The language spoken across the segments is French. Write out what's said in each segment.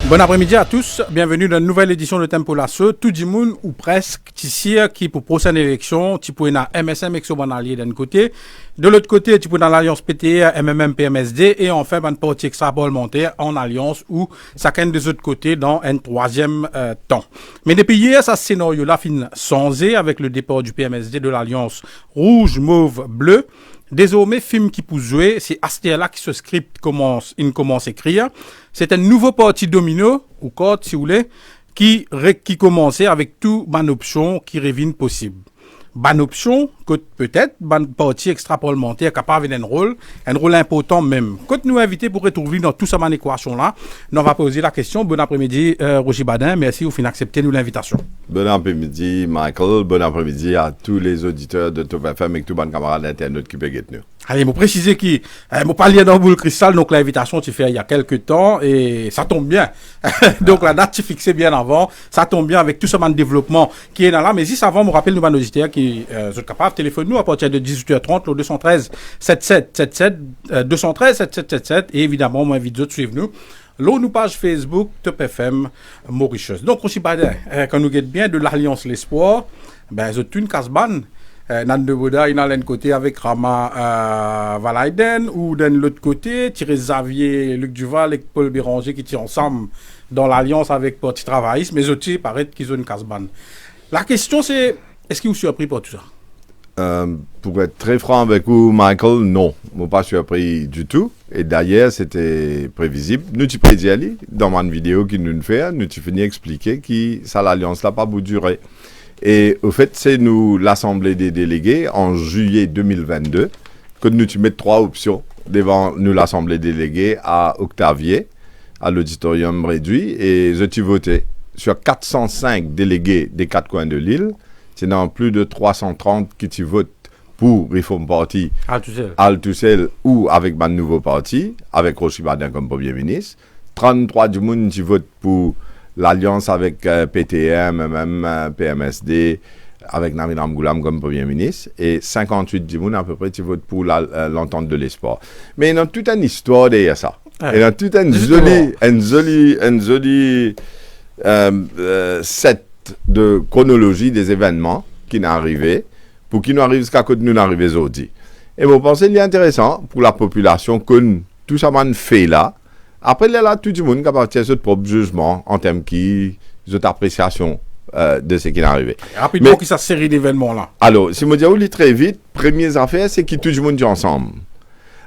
Bon après-midi à tous, bienvenue dans une nouvelle édition de Tempo Lasso. Tout le monde ou presque, ici qui pour prochaine élection, tu peux na MSM et bon allié d'un côté, de l'autre côté tu peux dans l'alliance PTR, MMM, PMSD et enfin une partie extra-parlementaire en alliance ou chacun des autres côtés dans un troisième temps. Mais depuis hier, ça scénario là fin changé avec le départ du PMSD de l'alliance rouge, mauve, bleu. Désormais, film qui peut jouer, c'est Astéla qui ce script commence à écrire. C'est un nouveau parti domino, ou code si vous voulez, qui commençait avec tout ban option qui revient possible. Ban option, que peut-être, ban parti extra-parlementaire capable d'un rôle important même. Quand nous inviter pour retrouver dans tout ça man équation là, nous on va poser la question. Bon après-midi, Roger Badin, merci vous finir accepter nous l'invitation. Bon après-midi, Michael. Bon après-midi à tous les auditeurs de Top FM et tous les camarades d'internet qui peuvent être nous. Allez, je préciser que je parle dans Boule Cristal, donc l'invitation tu fais il y a quelques temps et ça tombe bien. Donc la date tu fixée bien avant, ça tombe bien avec tout ce man de développement qui est là. Mais juste avant, je rappelle nous nos auditeurs qui sont capables de téléphoner nous à partir de 18h30 au 213 7777 213 7777 et évidemment moi invite d'autres suivre nous. Là, nous page Facebook Top FM Mauritius. Donc aussi Badin, quand nous guette bien de l'Alliance l'Espoir, ben c'est une casse-ban. Nan de Boda, il y a l'un côté avec Rama Valaiden, ou d'un l'autre côté, Thierry Xavier, Luc Duval et Paul Béranger qui tirent ensemble dans l'alliance avec Parti Travailliste, mais aussi, paraît qu'ils ont une casse-ban. La question, c'est, est-ce qu'ils vous surpris pour tout ça? Pour être très franc avec vous, Michael, non. Je ne suis pas surpris du tout. Et d'ailleurs, c'était prévisible. Nous, tu peux dire, dans ma vidéo qui nous fait, nous, tu finis expliquer que ça, l'alliance n'a pas beau durer. Et au fait, c'est nous, l'Assemblée des délégués, en juillet 2022, que nous tu mets 3 options devant nous, l'Assemblée des délégués, à Octavier, à l'auditorium réduit, et je t'ai voté sur 405 délégués des 4 coins de l'île. C'est dans plus de 330 qui tu votent pour Reform Party, Al-Toussel, ou avec un nouveau parti, avec Rocher Badin comme Premier ministre. 33 du monde qui votent pour l'alliance avec PTM, même PMSD, avec Namin Ramgoulam comme Premier ministre, et 58 du monde à peu près qui votent pour l'entente de l'espoir. Mais il y a toute une histoire derrière ça. Ouais. Il y a toute une jolie set de chronologie des événements qui sont arrivés, pour qu'ils nous arrivent jusqu'à côté nous arrivons aujourd'hui. Et vous pensez qu'il est intéressant pour la population que tout ça m'a fait là. Après, là, tout le monde qui appartient à ce propre jugement en termes de appréciation de ce qui est arrivé. Rapidement, qui cette série d'événements là? Alors, si je dis oui, très vite, première affaire, c'est que tout le monde dit ensemble.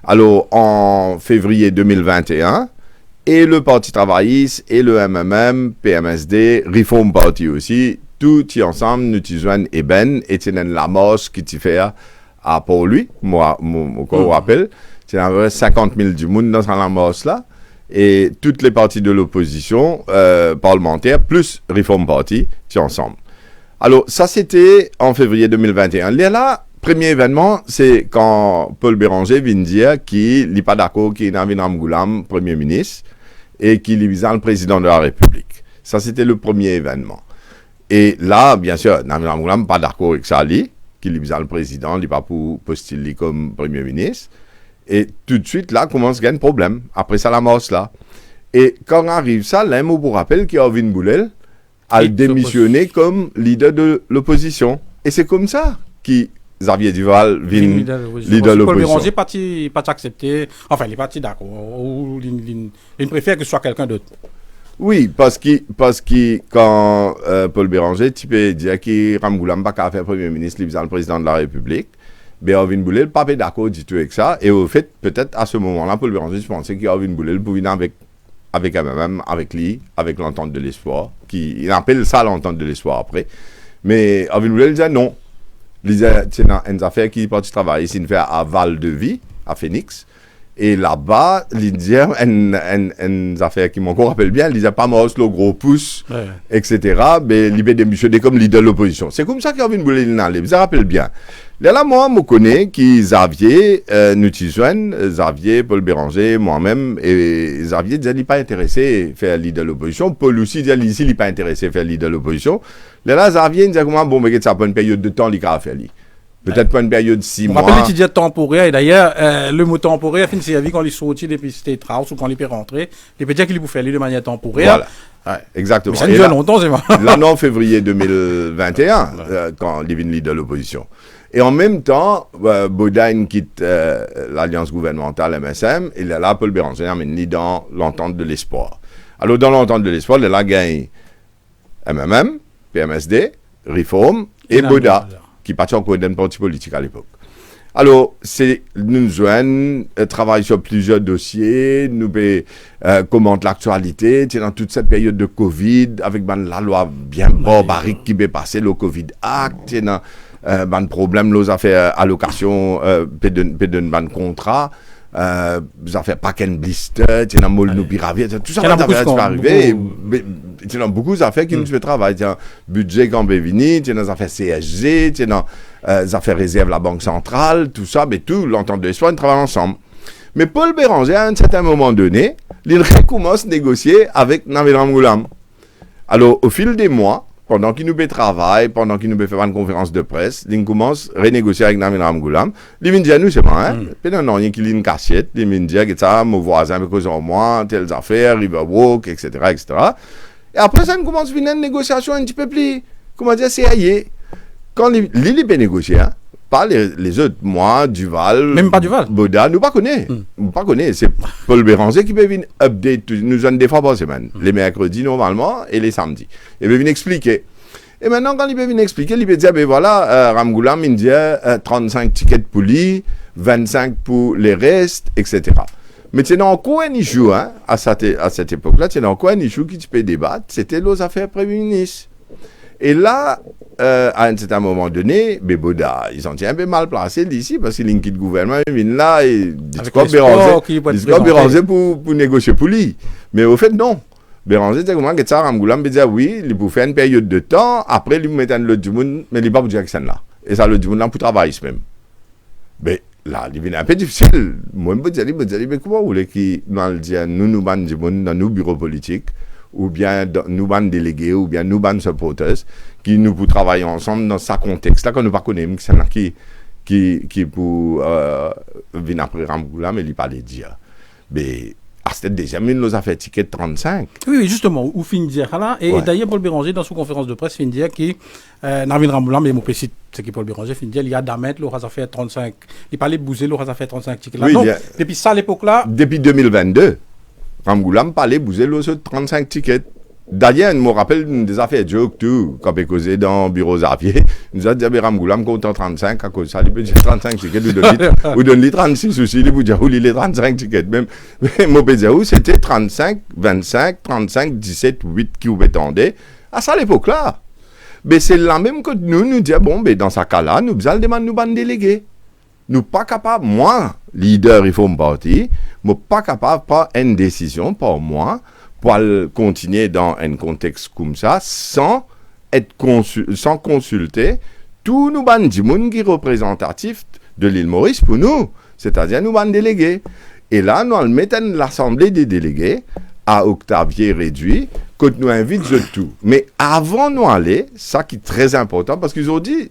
Alors, en février 2021, et le Parti Travailliste, et le MMM, PMSD, Reform Party aussi, tout y ensemble, nous y joignent Eben, Etienne Lamos, qui t'y fait à pour lui, moi, je rappelle, c'est à peu près 50 000 du monde dans cette Lamos là. Et toutes les partis de l'opposition parlementaire, plus Reform Party, c'est ensemble. Alors, ça, c'était en février 2021. Là, premier événement, c'est quand Paul Béranger vient dire qu'il n'est pas d'accord qu'il y ait Namin Ramgoulam, Premier ministre, et qu'il est visant le président de la République. Ça, c'était le premier événement. Et là, bien sûr, Namin Ramgoulam n'est pas d'accord avec ça, qu'il est visant le président, il n'est pas pour postuler comme Premier ministre. Et tout de suite, là, commence à gagner un problème. Après ça, la mort, là. Et quand arrive ça, là, je vous rappelle qu'Ovin Boulel a démissionné comme leader de l'opposition. Et c'est comme ça que Xavier Duval vient leader de l'opposition. Paul Béranger pas accepté. Enfin, il est parti d'accord. Il préfère que ce soit quelqu'un d'autre. Oui, parce que quand Paul Béranger, tu peux dire que Ramgoulam n'a pas faire Premier ministre, il est le président de la République. Ovin Boulel pas d'accord du tout avec ça. Et au fait, peut-être à ce moment-là, Paul Béranger, je pensais qu'Ovin Boulel pouvait venir avec MMM, avec lui, avec l'entente de l'espoir. Il appelle ça l'entente de l'espoir après. Mais Ovin Boulel disait non. Il disait, c'est une affaire qui est partie travailler, c'est une affaire à Val-de-Vie, à Phoenix. Et là-bas, il disait une affaire qui m'encore rappelle bien, il disait pas mort, le gros pouce, ouais. Etc. Mais il est démissionné comme leader de l'opposition. C'est comme ça qu'Ovin Boulel il n'allait. Vous rappelle bien. Là, moi, je connais qui Xavier, nous Xavier, Paul Béranger, moi-même, et Xavier disait qu'il n'est pas intéressé à faire leader de l'opposition. Paul aussi disait qu'il n'est pas intéressé à faire leader de l'opposition. Là, Xavier disait comment, bon, mais ça prend une période de temps, il a fait. Peut-être pas une période de 6 On mois. rappelle que tu disais temporaire, et d'ailleurs, le mot temporaire, fin de servi quand il sortit depuis State House ou quand il peut rentrer, il peut dire qu'il peut faire de manière temporaire. Voilà. Ouais, exactement. Mais ça dure longtemps, c'est vrai. L'année en février 2021, quand il est venu de l'opposition. Et en même temps, Bodine quitte l'alliance gouvernementale MSM, il est là, Paul Béranger, mais dans l'entente de l'espoir. Alors, dans l'entente de l'espoir, il a gagné MMM, PMSD, Reform et Boda, qui partait encore d'un parti politique à l'époque. Alors, nous joignons, travaillons sur plusieurs dossiers, nous commentent l'actualité, dans toute cette période de Covid, avec la loi bien barbarique qui est passée, le Covid Act, ban problème, les affaires allocation, ban contrat, les affaires pack and blister, tu as molno piravier, tout ça va arriver. Tu as beaucoup d'affaires qui nous fait travailler. Tu as budget quand venu, tu as des affaires CSG, tu as des affaires réserves la Banque centrale, tout ça, mais tout, l'entente de l'espoir, ils travaillent ensemble. Mais Paul Béranger, à un certain moment donné, il recommence à négocier avec Nabil Ramgoulam. Alors, au fil des mois, pendant qu'il nous travaille, pendant qu'il nous fait une conférence de presse, il commence à renégocier avec Nabil Ramgoulam. Il me dit à nous, c'est moi, puis non, rien qu'il a une cassette, il me dit que ça, mon voisin me cause en moi, telles affaires, Riverwalk, etc., etc. Et après ça, on commence à venir une négociation un petit peu plus, comment dire, sérieux. Quand l'île peut négocier, pas les autres, moi, Duval, même pas Duval, Boda, nous pas connaît. C'est Paul Béranger qui peut venir update, nous donne des fois par semaine, les mercredis normalement et les samedis. Il peut venir expliquer. Et maintenant, quand il peut venir expliquer, il peut dire, ben voilà, Ramgoulam, il dit 35 tickets pour lui, 25 pour les restes, etc. Mais c'est encore un issue, à cette époque-là, c'est encore un issue qui tu peux débattre, c'était les affaires Premier ministre. Et là, à un certain moment donné, Boda, ils sont un peu mal placés d'ici, parce qu'il quitte le gouvernement, il vient là, et dit Béranger pour négocier pour lui. Mais au fait, non. Béranger, c'est comment que ça, Ramgoulam, dit oui, il peut faire une période de temps, après, il met un l'autre du monde, mais il n'est pas pour dire que c'est là. Et ça, l'autre du monde, là, pour travailler même. Mais là, il devient un peu difficile. Moi, je me dis, mais comment vous voulez qu'il nous dise, nous ban du monde dans nos bureaux politiques, ou bien nous ban délégués, ou bien nous ban supporters, qui nous pour travailler ensemble dans ce contexte-là, qu'on ne pas connaître, c'est là qui pour venir après Ramgoulam, mais il pas les dire. Mais c'était déjà mis nous a fait ticket 35. Oui, justement, où fin dire là. Et d'ailleurs, Paul Béranger, dans son conférence de presse, fin dire qu'il Nabil Ramgoulam, mais mon précis, c'est que Paul Béranger fin dire, il y a d'amet, l'aura fait 35. Il parlait de bouser, l'aura fait 35 tickets là. Oui, non, depuis ça, à l'époque-là. Depuis 2022, Ramgoulam parlait de bouser les 35 tickets. D'ailleurs, je me rappelle des affaires joke tout, quand on causait dans le bureau Xavier, nous a dit, Ramgoulam compte 35, à cause de ça, il peut dire 35 tickets, ou donne-lui 36 aussi, il peut dire, où il est 35 tickets, même, moi, peut dire, où c'était 35, 25, 35, 17, 8 qui vous attendaient, à ça, à l'époque-là. Mais c'est la même que nous disons, bon, mais dans ce cas-là, nous allons demander nous ban délégués. Nous pas capables, moi, leader, il faut me partir, mais pas capable de prendre une décision pour moi, pour continuer dans un contexte comme ça, sans consulter tous nos bandits qui sont représentatifs de l'île Maurice pour nous, c'est-à-dire nos bandes délégués. Et là, nous mettons l'Assemblée des délégués à octavier réduit, que nous invitons de tout. Mais avant nous aller, ça qui est très important, parce qu'ils ont dit,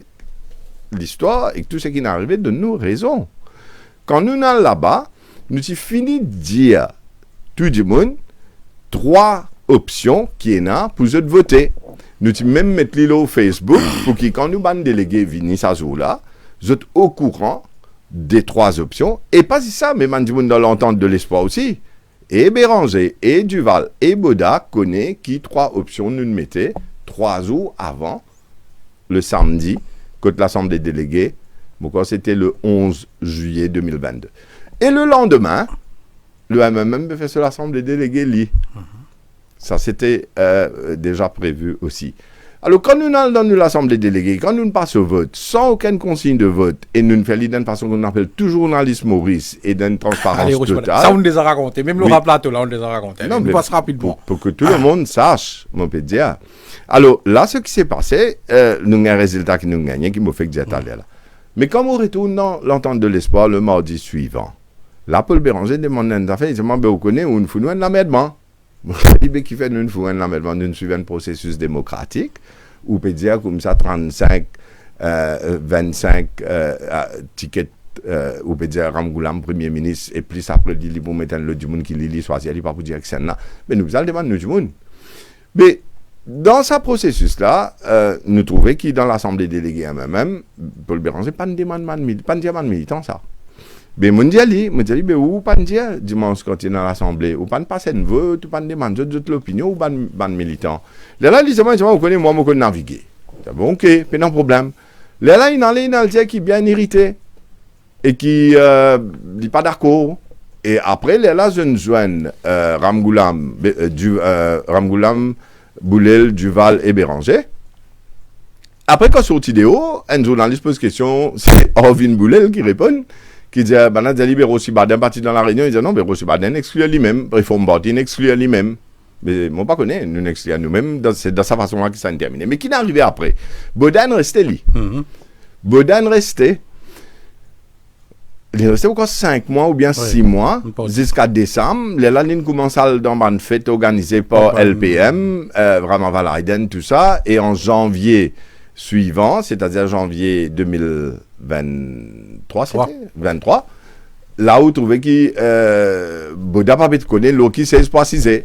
l'histoire et tout ce qui est arrivé donne nous raison. Quand nous allons là-bas, nous avons fini de dire tout le monde 3 options qui est là pour eux de voter. Nous avons même mettre l'île au Facebook pour que quand nous ban délégués viennent à ce jour-là, vous êtes au courant des 3 options. Et pas si ça, mais nous dans l'entente de l'espoir aussi. Et Béranger, et Duval, et Boda connaissent qui 3 options nous mettaient 3 jours avant le samedi, quand l'Assemblée des délégués, c'était le 11 juillet 2022. Et le lendemain, le MMM fait sur l'Assemblée des délégués. Ça, c'était déjà prévu aussi. Alors, quand nous allons dans l'Assemblée des délégués, quand nous passons au vote, sans aucune consigne de vote, et nous faisons d'une façon qu'on appelle tout journaliste Maurice et d'une transparence totale. Ça, on les a raconté. Même le plateau, là, on les a raconté. Non, on passe rapidement. Pour que tout le monde sache, mon peut dire. Alors, là, ce qui s'est passé, nous avons un résultat qui nous a gagné, qui m'a fait que j'ai allé là. Mais quand on retourne dans l'entente de l'espoir le mardi suivant, là, Paul Béranger demande une affaire, il dit, vous connaissez, on fout un amendement. Il dit, qui fait un amendement, nous suivons un processus démocratique, ou peut dire comme ça 35 25 tickets ou peut dire Ramgoulam premier ministre et plus après il pour mettre le du monde qui lit choisir il pas pour direction là mais nous allons demander du monde mais dans ce processus là nous trouvons que dans l'assemblée déléguée même Paul Béranger pas de demande militant ça mais mon dit mais ou pas dire dimanche quand il est dans l'assemblée ou pas de passer une vote ou pas de demander de l'opinion ou pas de militant là ils on connaît moi je connais naviguer bon OK pas de problème là il en dit qui bien irrité et qui n'est pas d'accord. Et après, là, je joigne Ramgoulam, Boulel, Duval et Béranger. Après, quand sur vidéo, un journaliste pose question, c'est Orvin Boulel qui répond, qui dit, Béro Sibaden parti dans la réunion, il dit, non, Béro Sibaden exclut lui-même, Réforme Bordine exclut lui-même. Mais moi, pas connaît, nous exclut nous-mêmes, c'est de sa façon-là que ça a terminé. Mais qui n'est arrivé après? Bodan restait lui. Bodan restait. Il restait encore 5 mois ou bien 6 mois jusqu'à décembre. Les lignes commencent dans une fête organisée par LPM, vraiment Valaiden, tout ça. Et en janvier suivant, c'est-à-dire janvier 2023, c'était 23, là où trouvait que Boda pas connaît l'eau qui s'est précisé.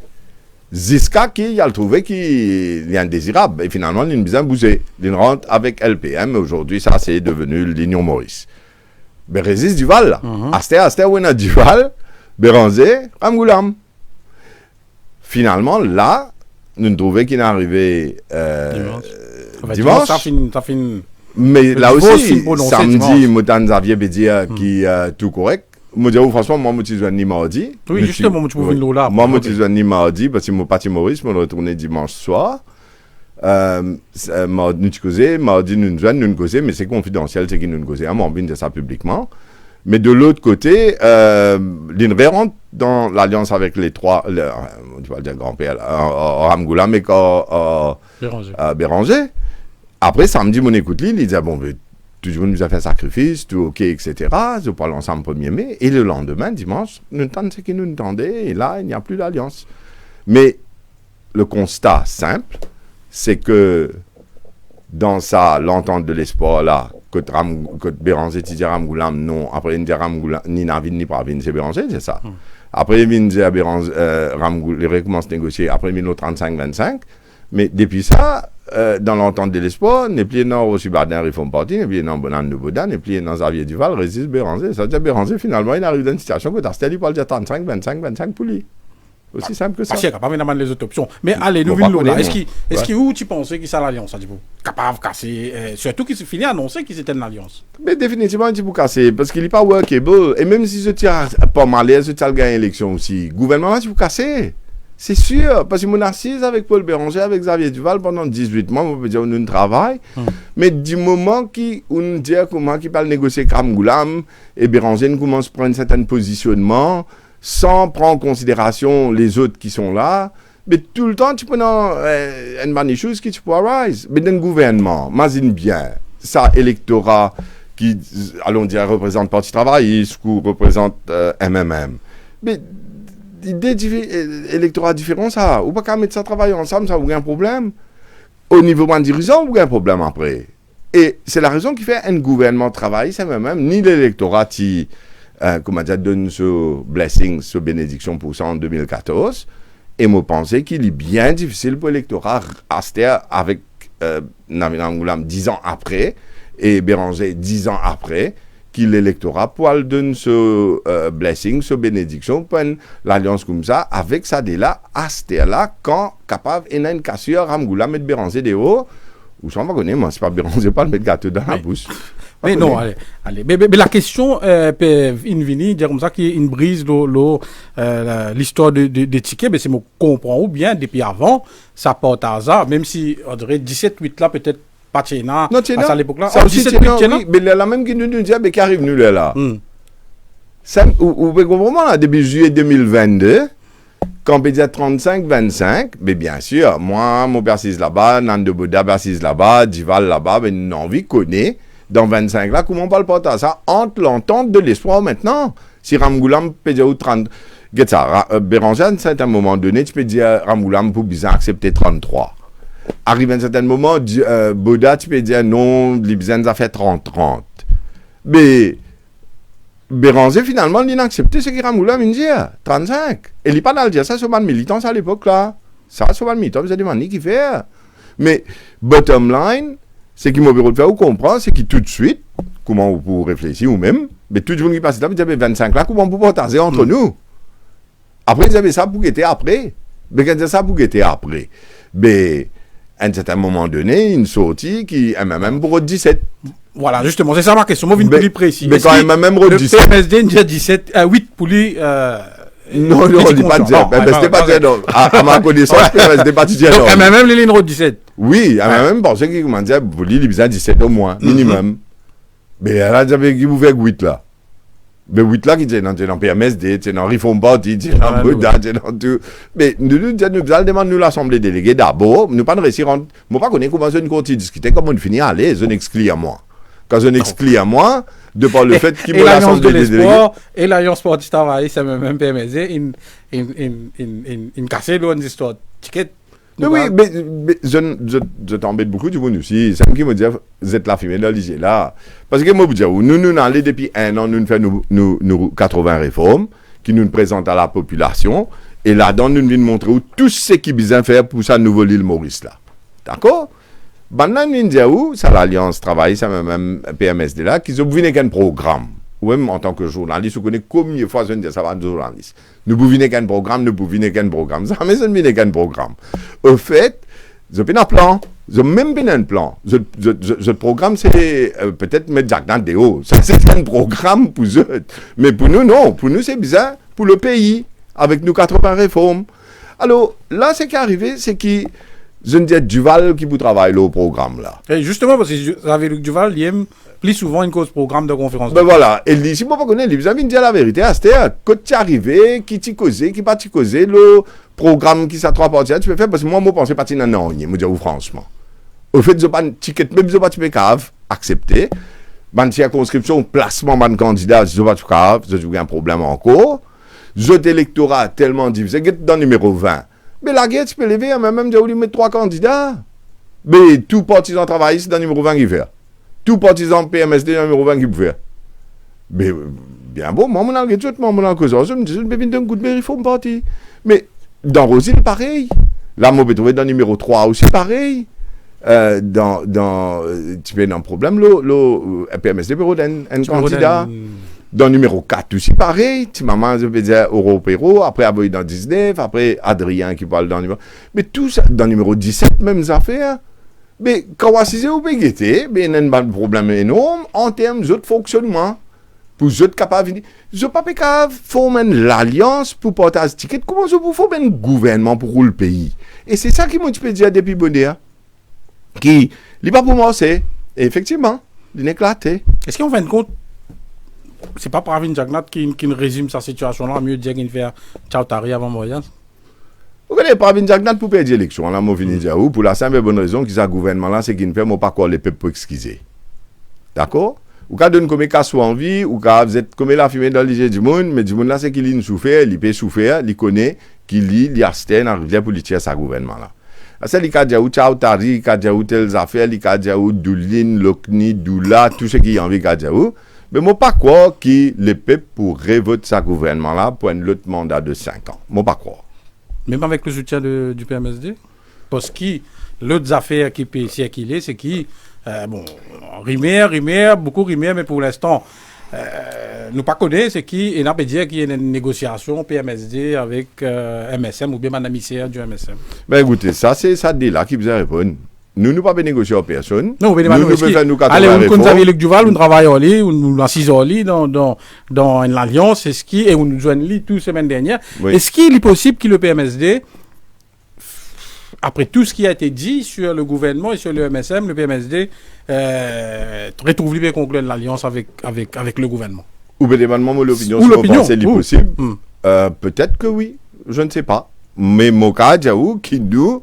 Jusqu'à qu'il a trouvé qu'il est indésirable. Et finalement, il a besoin de bouger. Il rentre avec LPM. Aujourd'hui, ça, c'est devenu l'Union Maurice. Ben résiste Duval là. Asté où on a Duval, Béranger, Ramgoulam. Finalement là, nous trouvons qu'il est arrivé dimanche. Ça finit. Mais là aussi, samedi, Moutan Xavier Bédia qui tout correct. Moi dis franchement, moi je suis ni mardi. Oui, justement, tu peux venir là. Moi je suis ni mardi parce que mon parti Maurice, je retourné dimanche soir. Mardi nous causons, mais c'est confidentiel, c'est qu'ils nous causons, on vient de ça publiquement. Mais de l'autre côté, l'INRE rentre dans l'alliance avec les trois, tu vas dire grand-père, Ramgoulam et Béranger. Après, samedi, mon écoute, il dit, bon, tout le monde nous a fait un sacrifice, tout OK, etc. Je parle ensemble 1er mai. Et le lendemain, dimanche, nous entendons ce qu'ils nous entendaient, et là, il n'y a plus d'alliance. Mais le constat simple, c'est que dans ça, l'entente de l'espoir là, que Béranger dit Ramgoulam, non, après il dit Ramgoulam, ni Navid ni Pravin, c'est Béranger, c'est ça. Après il dit à Béranger, Ramgoulam, il recommence à négocier, après il dit 35-25, mais depuis ça, dans l'entente de l'espoir, n'est plus non au Subardin, ils font partie, n'est plus non Bonan de Bodan, n'est plus non Xavier Duval, résiste Béranger. Ça veut dire Béranger, finalement, il arrive dans une situation que Tastel, parle de 35-25 pour lui. Aussi simple que ça. Parce qu'il est capable de les autres options. Mais allez, nous venons là. Est-ce que où tu pensais qu'il c'est l'alliance, ça dit vous capable de casser, surtout qu'il s'est fini annoncer qu'ils étaient une alliance. Mais définitivement, il dit pour casser, parce qu'il n'est pas workable. Et même si je tiens pas mal, je tiens à gagner l'élection aussi. Gouvernement, il faut casser. C'est sûr, parce que mon assise avec Paul Béranger, avec Xavier Duval pendant 18 mois, on peut dire qu'on travaille. Mais du moment qu'on dit comment qu'il parle négocier avec Ramgoulam et Béranger commence à prendre un certain positionnement, sans prendre en considération les autres qui sont là, mais tout le temps, tu peux une bonne chose qui tu peux arise. Mais dans le gouvernement, imagine bien, ça, électorat qui, allons dire, représente Parti travailliste ou représente MMM. Mais des électorats différents, ça, ou pas qu'à mettre ça travailler ensemble, ça, vous avez un problème. Au niveau de dirigeant, vous avez un problème après. Et c'est la raison qui fait un gouvernement travaille, c'est même, ni l'électorat qui comment dire, donne ce blessing, ce bénédiction pour ça en 2014. Et moi, pensais qu'il est bien difficile pour l'électorat rester avec Navid Ramgoulam 10 ans après et Béranger 10 ans après, qu'il l'électorat pour donner ce blessing, ce bénédiction pour l'alliance comme ça, avec ça de là, à là, quand capable, il y a une cassure, Ramgoulam et Béranger de haut, ou ça on va connaître, moi, c'est pas Béranger, pas le mettre gâteau dans la bouche. Mais non, allez. Mais la question peut venir dire comme ça qu'il y a une brise l'histoire des tickets, mais c'est moi comprends ou bien depuis avant ça porte à hasard, même si on dirait 17-8 là peut-être pas Tchéna à cette époque-là. Ça aussi Tchéna, mais la même qui nous dit mais qui arrive nous là. Ou vraiment là début juillet 2022. Quand on peut dire 35-25, mais bien sûr, moi, mon persiste là-bas, Nando Boda persiste là-bas, Dival là-bas, mais une envie connaît. Dans 25 là, comment on parle pas de ça entre l'entente de l'espoir maintenant. Si Ramgoulam peut dire 30, Béranger, à un moment donné, tu peux dire Ramgoulam pour bien accepter 33. arrive à un certain moment, Boda, tu peux dire non, Libzen a fait 30-30. Mais Béranger, finalement, il a accepté ce qu'il a voulu dire, 35. Et il n'est pas dans le dire, ça, c'est pas militant à l'époque, là. Ça, c'est pas militant, vous avez demandé qui fait. Mais, bottom line, c'est qu'il m'a besoin de faire ou comprendre, c'est qu'il tout de suite, comment vous pouvez réfléchir ou même, mais tout le monde qui passe là, vous avez 25 là, comment vous pouvez partager entre nous. Après, vous avez ça pour guetter après. Mais quand c'est ça pour guetter après, mais à un certain moment donné, une sortie qui est même pour 17. Voilà, justement, c'est ça ma question. Moi, je suis plus précis. Mais quand même pour 17. Le PMSD, il y a 17, 8 pour lui. Non, on ne dit pas dire. C'était pas dire, non. À ma connaissance, c'était pas dire. Donc, même les lignes 17. Oui, même pensé qu'il m'a dit, vous lui, il y a 17 au moins, minimum. Mais là, j'avais qui vous fait 8 là. Mais 8 là, qui est dans le PMSD, c'est dans Reform Party, c'est dans Boda, c'est dans tout. Mais nous allons demander l'Assemblée déléguée d'abord, nous pas de réussir. Moi, pas connaître comment on continue discuter, comment on finit à aller, je n'exclus à moi. Quand je n'exclus à moi, de par le fait qu'il me l'Assemblée déléguée. Et l'Alliance Sportive Travail, c'est même PMSD, une cassée de l'histoire. Ticket. Mais oui, mais je t'embête beaucoup du monde aussi. C'est qui me dit, vous êtes la fumée de l'IG là. Parce que moi, je vous dis, nous allons depuis un an, nous faisons nos 80 réformes qui nous présentent à la population. Et là-dedans, nous venons montrer où tout ce qui est besoin de faire pour ça nouveau l'île Maurice là. D'accord? Maintenant, nous disons, c'est l'Alliance Travail, c'est même PMSD là, qui ont vu qu'un programme. Ou même en tant que journaliste, vous connaissez combien de fois je dis ça va être journaliste. Nous pouvons qu'un programme, nous pouvons qu'un programme. Ça, mais je ne qu'un programme. Au fait, je n'ai pas un plan. Je n'ai même pas un plan. Le programme, c'est peut-être mettre Jacques dans des hauts. Ça, c'est un programme pour eux. Mais pour nous, non. Pour nous, c'est bizarre. Pour le pays, avec nos 80 réformes. Alors, là, ce qui est arrivé, c'est que je ne dis Duval qui vous travaille au programme là. Et justement, parce que avec Duval, il aime plus souvent une cause programme de conférence. Ben voilà. Et si vous ne connaissez pas, vous avez dit la vérité. C'était quand tu es arrivé, qui t'y causé, qui pas t'y causé, le programme qui s'est trois parties, tu peux faire parce que moi, je pensais pas t'y n'en rien, me dire franchement. Au fait, je pas une ticket, même si je pas tu peux accepter. Ban circonscription, placement ban candidat, je pas tu cave, je joue un problème encore. Jeu électorat tellement divisé, dans le numéro 20. Mais la guerre, tu peux lever, même de mettre 3 candidats. Mais tout partisan travailliste dans le numéro 20 qui fait. Tout partisan PMSD dans le numéro 20 qui peut faire. Mais bien bon, moi, je suis tout le monde cause. Je me dis, je vais venir d'un coup de réforme parti. Mais dans Rosine, pareil. Là, je peux trouver dans le numéro 3 aussi, pareil. Tu peux un problème, le PMSD peut un candidat. Dans le numéro 4 aussi, pareil. Maman, je peux dire Européro, après avoir dans 19, après Adrien qui parle dans le numéro. Mais tout ça, dans le numéro 17, mêmes affaires. Mais quand on s'est au PGT, il y a un problème énorme en termes de fonctionnement. Pour être capable de je ne peux pas former l'alliance pour porter ce ticket. Comment je peux former un gouvernement pour le pays? Et c'est ça qui m'a dit depuis Bodéa. Qui, n'est pas pour moi, c'est effectivement, il est éclaté. Est-ce qu'on fait compte? C'est pas Pravin Jagnat qui résume sa situation-là, mieux dire qu'il fait Tchautari avant Moyen. Vous connaissez Pravin Jagnat pour perdre l'élection, là, moi, fini dire, pour la simple et bonne raison que ce gouvernement-là, c'est qu'il ne fait pas quoi les peuples pour excuser. D'accord? Ou quand donne comme cas soit en vie, ou quand vous êtes comme la fumée dans l'IG du monde, mais du monde là, c'est qu'il souffre, il peut souffrir, il connaît, qu'il lit, il abstient, en rivière politique à ce gouvernement-là. C'est le cas de Tchautari, le cas de telles affaires, le cas de Doulin, Lokni, Doula, tout ce qui est envie de dire. Mais moi, pas croire que le peuple pourrait voter ce gouvernement-là pour un autre mandat de 5 ans. Moi, pas croire. Même avec le soutien du PMSD? Parce que l'autre affaire qui peut circuler, c'est qui, rimer, beaucoup rimer, mais pour l'instant, nous pas connaissons, c'est qui, et n'a pas dire qu'il y a une négociation PMSD avec MSM ou bien Madame Missière du MSM. Ben écoutez, ça, c'est ça là qui vous répond. Nous ne pouvons pas négocier en personne. Non, nous pouvons faire nous 80 réformes. Allez, on Luc Duval, on travaille en lit, on assise en lit dans l'Alliance, c'est ce qui, et on nous joint lit toute semaine dernière. Oui. Est-ce qu'il est possible que le PMSD, après tout ce qui a été dit sur le gouvernement et sur le MSM, le PMSD retrouve libre et conclure l'Alliance avec le gouvernement? Ou bien demander l'opinion, si vous pensez possible. Peut-être que oui, je ne sais pas. Mais mon cas, j'avoue, qui nous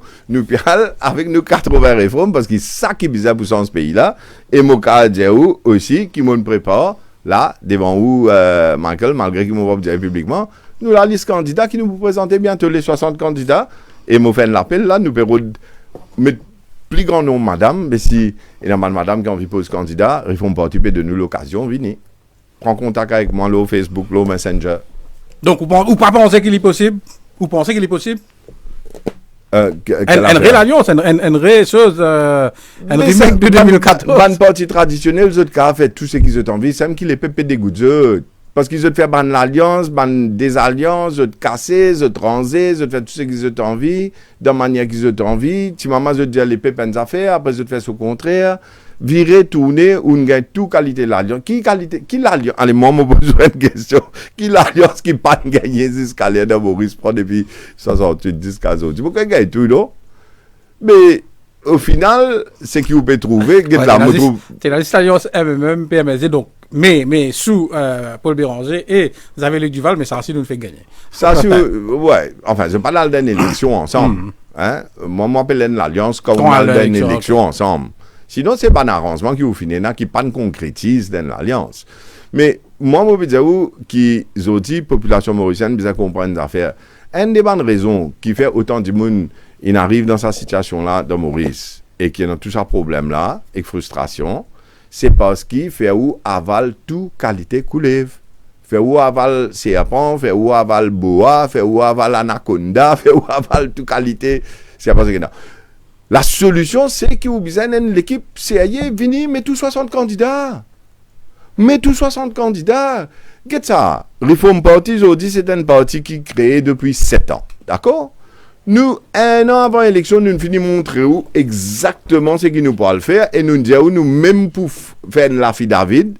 parle avec nos 80 réformes, parce que c'est ça qui est bizarre pour ce pays-là. Et mon cas, j'avoue aussi, qui me prépare, là, devant vous, Michael, malgré qu'il m'a dit publiquement, nous, la liste candidats qui nous présenter bientôt les 60 candidats. Et mon fait l'appel, là, nous pouvons mettre plus grand nombre, madame, mais si il y a madame qui a envie de poser candidat, ils font participer de nous l'occasion, venez. Prends contact avec moi, là, Facebook, là, Messenger. Donc, ou pas penser qu'il est possible? Vous pensez qu'il est possible? Une alliance, une vraie chose, un remake de 2014. Ban parti traditionnel, les autres qui ont fait tout ce qu'ils ont envie, c'est même qu'ils les pépés des gouttes. Parce qu'ils ont fait ban l'alliance, ban des alliances, ils ont cassé, ils ont transé, ils ont fait tout ce qu'ils ont envie, de la manière qu'ils ont envie. Si maman, ils ont dit les pépins des affaires, après ils ont fait au contraire. Virer, tourner, ou on gagne toute qualité de l'alliance. Qui l'alliance? Allez, moi, j'ai besoin de question. Qui l'alliance qui pas gagné jusqu'à l'air de Maurice prend depuis 68, 10, 15 ans? Tu peux gagner tout, non? Mais, au final, c'est qui vous peut trouver, c'est la liste alliance MMM, PMSD, donc, mais sous Paul Béranger, et vous avez Luc Duval, mais ça aussi nous fait gagner. Ça, ouais, enfin, je parle d'une élection ensemble. Hein? Moi, je m'appelle l'alliance quand on a une élection ensemble. Sinon, c'est pas un arrangement qui vous finit là, qui pas concrétise dans l'alliance. Mais moi, je veux dire qui ont dit population mauricienne besoin comprendre les affaires. Une des bonnes raisons qui fait autant de monde il arrive dans cette situation là dans Maurice et qui a tout ce problème là et frustration, c'est parce qu'il fait où aval tout qualité coulève. Fait où aval serpent, fait où aval boa, fait où aval anaconda, fait où aval tout qualité. C'est parce que non. La solution, c'est que vous besoin l'équipe CIA venir mettre tous 60 candidats. Mais tous 60 candidats. Qu'est-ce ça? Reform Party, aujourd'hui, c'est un parti qui est créé depuis 7 ans. D'accord? Nous, un an avant l'élection, nous finissons montrer où exactement ce qu'il nous peut le faire et nous disons nous même pour faire l'affidavit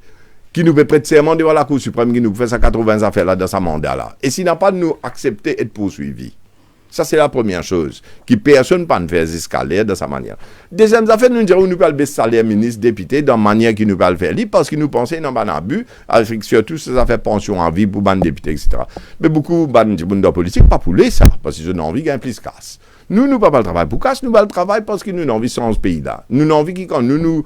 qui nous peut prêter serment devant la Cour suprême qui nous fait 180 affaires là dans sa mandat là. Et s'il n'a pas de nous accepter être poursuivi. Ça, c'est la première chose. Qui personne ne peut faire escalader de sa manière. Deuxième affaire, nous disons nous pouvons baisser salaire ministre, député, dans la manière qu'il nous peut le faire. Parce qu'il nous pensait dans un abus, avec surtout ces affaires pension en vie pour les députés, etc. Mais beaucoup de politique, pas pour ça, parce qu'ils ont envie de gagner plus casse. Nous ne pas le travail pour casse, nous pas le travail parce que nous avons envie sans ce pays-là. Nous avons envie que quand nous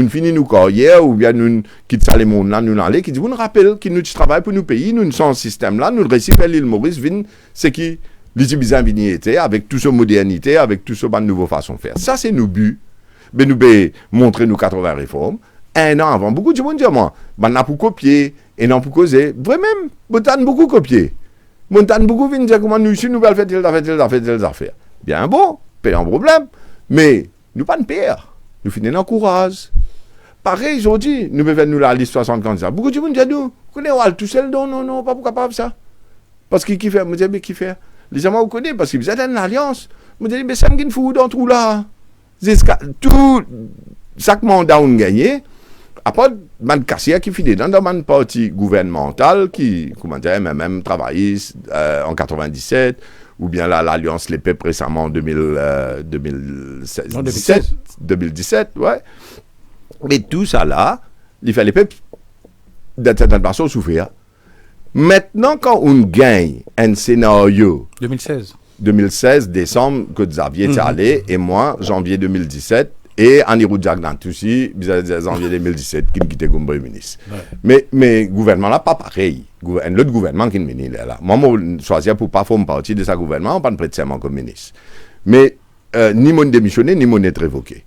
finissons nos carrières ou bien nous quittons les mondes là, nous allons, qui dit, vous nous rappelez que nous travaillons pour nos pays, nous sommes ce système-là, nous récipons l'île Maurice, c'est qui l'utilisabilité avec toute cette modernité, avec toute cette nouvelle façon de faire. Ça, c'est nos buts. Mais nous devons montrer nos 80 réformes. Un an avant, beaucoup de gens disent, moi, on a pour copier et non pour causer. Vraiment, on a beaucoup copié. On a beaucoup viennent dire comment nous, si nous allons faire telle affaire. Bien bon, pas un problème. Mais nous pas de pire. Nous finissons en courage. Pareil, aujourd'hui, nous devons faire nous la liste 60 candidats. Beaucoup de gens disent, nous, on tout seul, non, pas capable ça. Parce qu'il fait, me dit, mais qui fait? Les gens vous connaissent parce que vous êtes une alliance. Vous dites, mais ça me fout dans tout là. Tout, chaque mandat on gagné. Après, man Cassia qui finit dans un parti gouvernemental qui, comment dire, même travaillé en 97, ou bien là, l'Alliance Les Peuples récemment en 2017, ouais. Mais tout ça là, il fait les peuples, d'une certaine façon, souffrir. Maintenant, quand on gagne un scénario... 2016, décembre, que Xavier est allé, et moi, janvier 2017, et Anirudh Jagnant aussi, janvier 2017, qui me quittait comme Premier ministre. Ouais. Mais le gouvernement là, pas pareil. L'autre gouvernement qui est là. Moi, je choisis pour ne pas faire partie de ce gouvernement, pas de prêter serment comme ministre. Mais ni mon démissionné, ni mon être révoqué.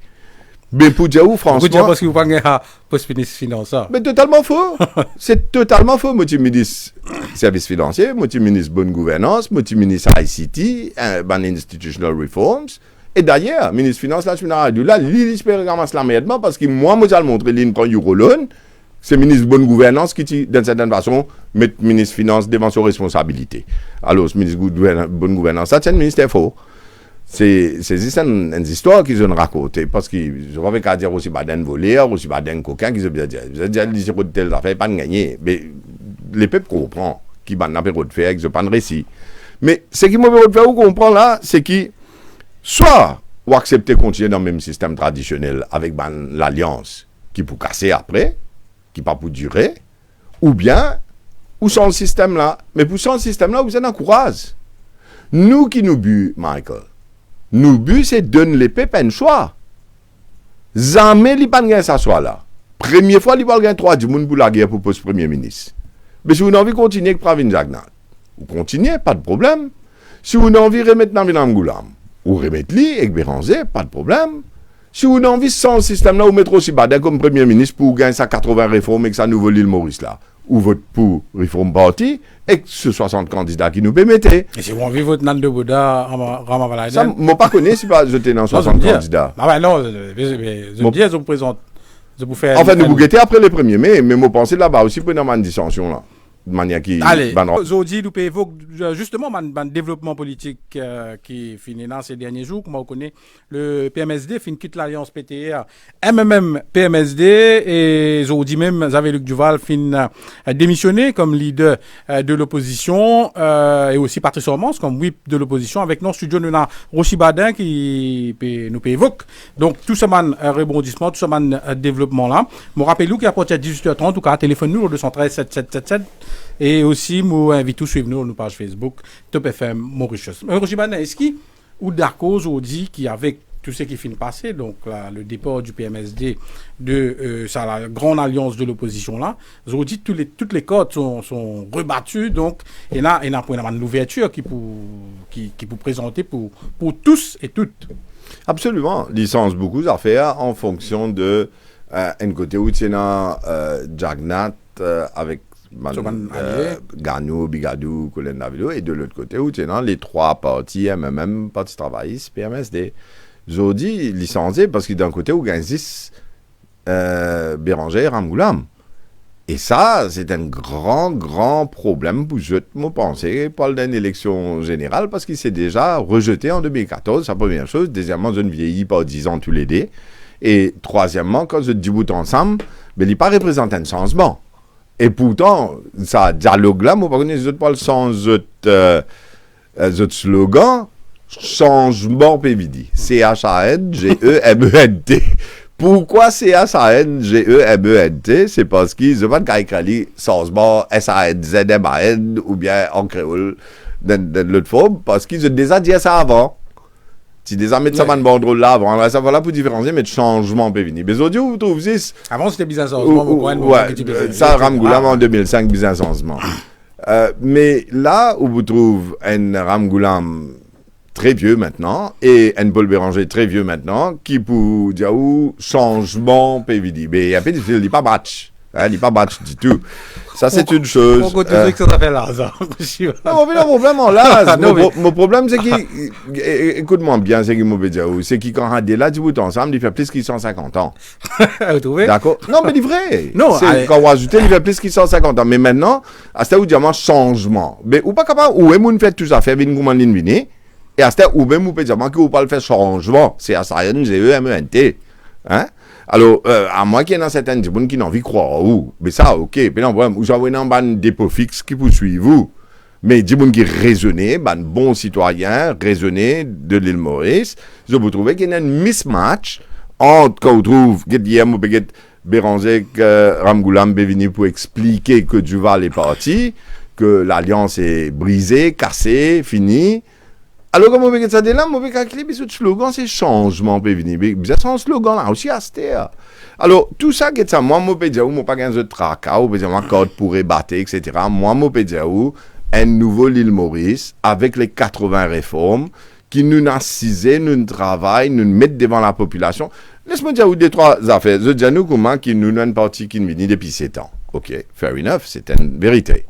Mais pour dire où, François... Vous dire parce que vous parlez à post-ministre finance. Mais totalement faux. C'est totalement faux. Moi, tu ministre service financier, moi, tu ministre bonne gouvernance, moi, tu ministre ICT, institutional reforms. Et d'ailleurs, ministre finance, là, je suis là, il espère ramasser la merde parce que moi, j'ai montré l'île prend Euroloan. C'est ministre bonne gouvernance qui, d'une certaine façon, met ministre finance devant ses responsabilités. Alors, ce ministre bonne gouvernance, ça, c'est un ministère faux. C'est une histoire qu'ils ont racontées parce que je ne vais pas dire aussi d'un voleur, aussi d'un coquin qui se dit vous avez dit que telle affaire pas de gagner. Mais les peuples comprennent qui n'ont pas de faire, qu'ils n'ont pas de récit. Mais ce qui m'a fait faire comprendre là, c'est que soit ou accepter de continuer dans le même système traditionnel avec l'alliance qui peut casser après, qui pas pour durer, ou bien, ou sans le système là. Mais pour sans le système là, vous êtes en courage. Nous qui nous bu, Michael, nous but, c'est donner les peuples un choix. Jamais il n'y a pas de ça soit là. Première fois, il n'y a pas de 3 du monde pour la guerre pour poste Premier ministre. Mais si vous avez envie de continuer avec Pravin Jagnant, vous continuez, pas de problème. Si vous avez envie de remettre dans Vinam Goulam, ou remettre-li avec Béranger, pas de problème. Si vous avez envie sans système là, vous mettez aussi Baden comme Premier ministre pour gagner sa 80 réformes et que ça nouveau l'île Maurice là. Ou vote pour Réforme Parti et que ce 60 candidats qui nous permettent. Et si vous avez voté Nan de Bouddha, Ramavaladen. Ça, moi pas connais si pas jeter dans 60 candidats. Ah ouais, non, je me dis, je vous présente. Je vous fais. En fait, nous vous guettez après le 1er mai, mais moi pensez là-bas aussi pour une dissension là. De manière qui. Allez, aujourd'hui, nous évoquer justement le développement politique qui finit dans ces derniers jours. Comme on connaît, le PMSD finit quitte l'alliance PTR, MMM PMSD, et aujourd'hui même, Xavier-Luc Duval finit démissionner comme leader de l'opposition, et aussi Patrice Ormans comme whip de l'opposition. Avec nos studios, nous avons Rochi Badin qui nous évoque. Donc, tout ce rebondissement, tout ce développement là. Je rappelle qu'il y a à partir de 18h30, en tout cas, téléphone nous au 213 7777. Et aussi, nous invitons à suivre nos pages Facebook, Top FM Mauritius. Roger Badin, est-ce qu'il ou d'accord aujourd'hui qu'avec tout ce qui finit de passer, donc là, le départ du PMSD de la grande alliance de l'opposition là, aujourd'hui toutes les codes sont rebattues, donc il y a une ouverture qui pour présenter pour tous et toutes. Absolument, licence beaucoup à faire en fonction de un côté où tu as Jagnat avec Gagnou, Bigadou, Colin Davido, et de l'autre côté où tu as les trois partis, MMM, Parti travailliste, PMSD. Aujourd'hui, licencié parce que d'un côté où gagne 10 Béranger, Ramgoulam. Et ça, c'est un grand problème pour je me penser pour d'une élection générale parce qu'il s'est déjà rejeté en 2014, c'est la première chose. Deuxièmement, je ne vieillis pas 10 ans tous les deux. Et troisièmement, quand je dis bout ensemble, il n'est pas représenté un changement. Et pourtant, ça dialogue là, moi, par contre, je parle sans slogan, changement PVD. CHANGEMENT. Pourquoi CHANGEMENT? C'est parce qu'ils ont pas de changement SANZMAN ou bien en créole de l'autre forme, parce qu'ils ont déjà dit ça avant. Si des amis de ça man bon drôle là avant, ça voilà pour différencier mais de changement PVD. Mais aujourd'hui vous trouvez avant c'était business changement ça Ramgoulam en 2005 business changement. Mais là où vous trouvez un Ramgoulam très vieux maintenant et un Paul Béranger très vieux maintenant qui pour dire changement PVD. Mais il y a pas de il dit pas match. Il dit pas match du tout. Ça, c'est une chose. Pourquoi tu dis que ça fait là, ça? Non, mais le problème, là, mon problème, c'est qu'il, écoute-moi bien, c'est qu'il m'a dit, c'est qu'il, quand on est là, du bout ensemble, il fait plus qu'il 150 ans. Vous trouvez? D'accord? Non, mais c'est vrai. Non, quand on ajoute, il fait plus qu'il 150 ans. Mais maintenant, à ce stade où il y a un changement. Mais, ou pas capable, ou même, on fait tout ça, fait une commande ligne, et à ce stade où même, on peut dire, que vous pas le faire changement. C'est à ça, G-E-M-E-N-T. Hein? Alors, à moi qui est dans certaines gens qui n'ont envie de croire, mais ça, ok, mais non, vous avez un dépôt fixe qui poursuit vous. Mais des gens qui raisonnent, bon citoyen, raisonné de l'île Maurice, je vous trouve qu'il y a un mismatch entre quand vous trouvez Guillaume ou Béranger, Ramgoulam Bévini pour expliquer que Duval est parti, que l'alliance est brisée, cassée, finie. Alors, comme on veut que ça là, on veut calculer, mais ce slogan, c'est changement, peut venir. Mais c'est un slogan là aussi à ce terre. Alors, tout ça, que ça, moi, je peux dire, moi, pas qu'un jeu de tracas, ou un code pour rebattre, etc. Moi, je peux dire, un nouveau l'île Maurice, avec les 80 réformes, qui nous assisent, nous travaillent, nous mettent devant la population. Laisse-moi dire, deux, trois affaires. Je dis à nous, comment, qui nous donne parti qui nous vient depuis 7 ans. OK, fair enough, c'est une vérité.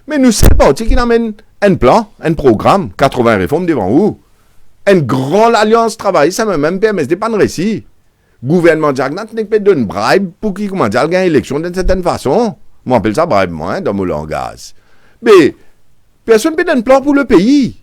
Mais nous, c'est parti qui amène un plan, un programme, 80 réformes devant où? Une grande alliance travail, ça même PMSD, pas de récit. Gouvernement Jagnat n'est pas donné bribe pour qu'il commence à gagner l'élection d'une certaine façon. Moi, appelle ça bribe, moi, dans mon langage. Mais, personne ne peut donner un plan pour le pays.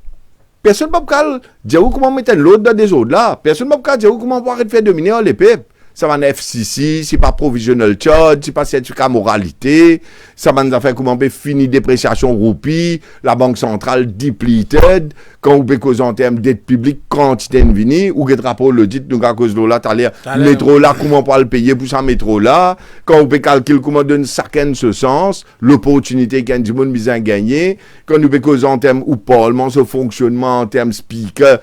Personne ne peut dire comment mettre l'autre dans des autres là. Personne ne peut dire comment on va faire dominer les peuples. Ça va en FCC, c'est pas provisional charge, c'est pas certificat moralité, ça va nous faire comment on peut finir dépréciation roupie, la banque centrale depleted, quand on peut causer en termes d'aide publique, quantité de vini, ou que rapport le dit, nous, à cause de là, t'as l'air, métro là, comment on peut le payer pour ça, métro là, quand on peut calculer comment on donne chacun ce sens, l'opportunité qu'un du monde bien gagné, quand nous peut causer en termes, ou parlement, ce fonctionnement en termes speaker,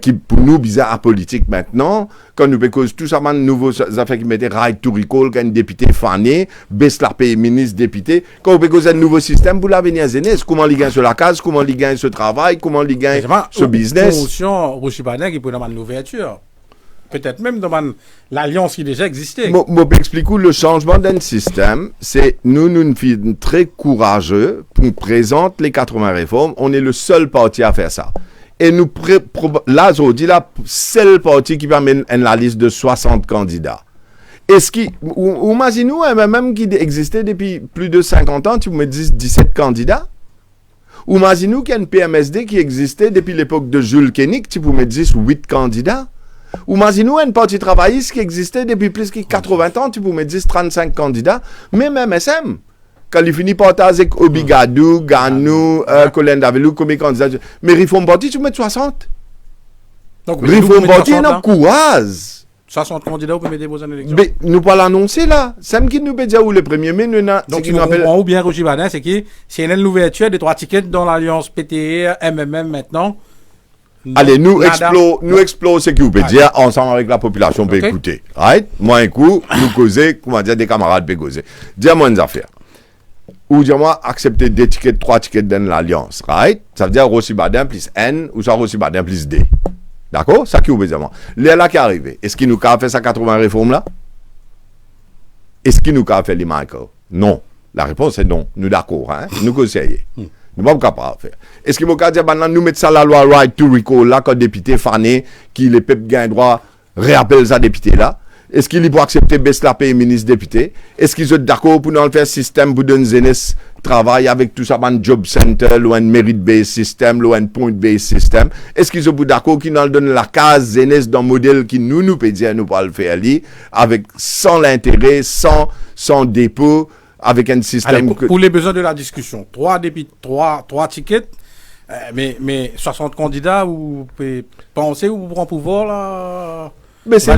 qui pour nous bizarre apolitique maintenant, quand nous cause tout ça, de nouveaux affaires qui mettaient right to recall, quand un député fané, baisse la paye ministre député, quand nous cause un nouveau système pour l'avenir jeunesse, comment il gagne sur la case, comment il gagne ce travail, comment il gagne ce business. Promotion Rochibanet qui peut demander l'ouverture. Peut-être même dans l'alliance qui déjà existait. Je explique le changement d'un système, c'est nous sommes très courageux pour présenter les 80 réformes. On est le seul parti à faire ça. Et nous, là, je dis la seule parti qui permet la liste de 60 candidats. Est-ce qui, imaginez-nous, même qui existait depuis plus de 50 ans, tu me dis 17 candidats. Imaginez-nous qu'il y a une PMSD qui existait depuis l'époque de Jules Koenig, tu me dis 8 candidats. Ou imaginez-nous un parti travailliste qui existait depuis plus de 80 ans, tu peux me dire 35 candidats, même MSM. Quand il finit par avec Obigadou, Ganou, Colin Davelou, comme candidat, mais Réforme Parti, tu mets 60. Donc, Réforme Parti, il a courage. 60 candidats, vous pouvez mettre vos élections. Mais nous pas l'annoncer là. C'est qui nous peut dire où le premier, mais nous n'a. Donc, ou bien Roger Badin, c'est qui? C'est une ouverture des 3 tickets dans l'alliance PTE, MMM maintenant. Non, allez, nous explorons ce que vous pouvez dire ensemble avec la population peut écouter. Right? Moi, un coup, nous causer, comment dire, des camarades peuvent causer. Dis-moi une affaire. Ou dis-moi, accepter 2 tickets, 3 tickets dans l'alliance. Right? Ça veut dire Rossi Badin plus N ou ça Rossi Badin plus D. D'accord? Ça qui vous pouvez dire. Là qui est arrivé. Est-ce qu'il nous a fait sa 80 réformes là? Est-ce qu'il nous a fait les Michael? Non. La réponse est non. Nous d'accord, hein? Nous conseillons. Nous ne sommes pas capables de faire. Est-ce qu'il faut dire maintenant nous mettons ça la loi right to recall là quand député fané qui les peuples gagnent droit réappelle ça député là? Est-ce qu'il est pour accepter baisse la paye ministre député? Est-ce qu'ils sont d'accord pour nous faire système pour donner jeunesse travail avec tout ça un job center ou un merit based system ou un point based system? Est-ce qu'ils sont d'accord qu'ils nous donnent la case jeunesse dans le modèle qui nous peut dire nous pas le faire avec sans l'intérêt, sans dépôt? Avec un système. Alors, pour les besoins de la discussion, 3 tickets, mais 60 candidats, vous pouvez penser ou vous prendre pouvoir là? Mais c'est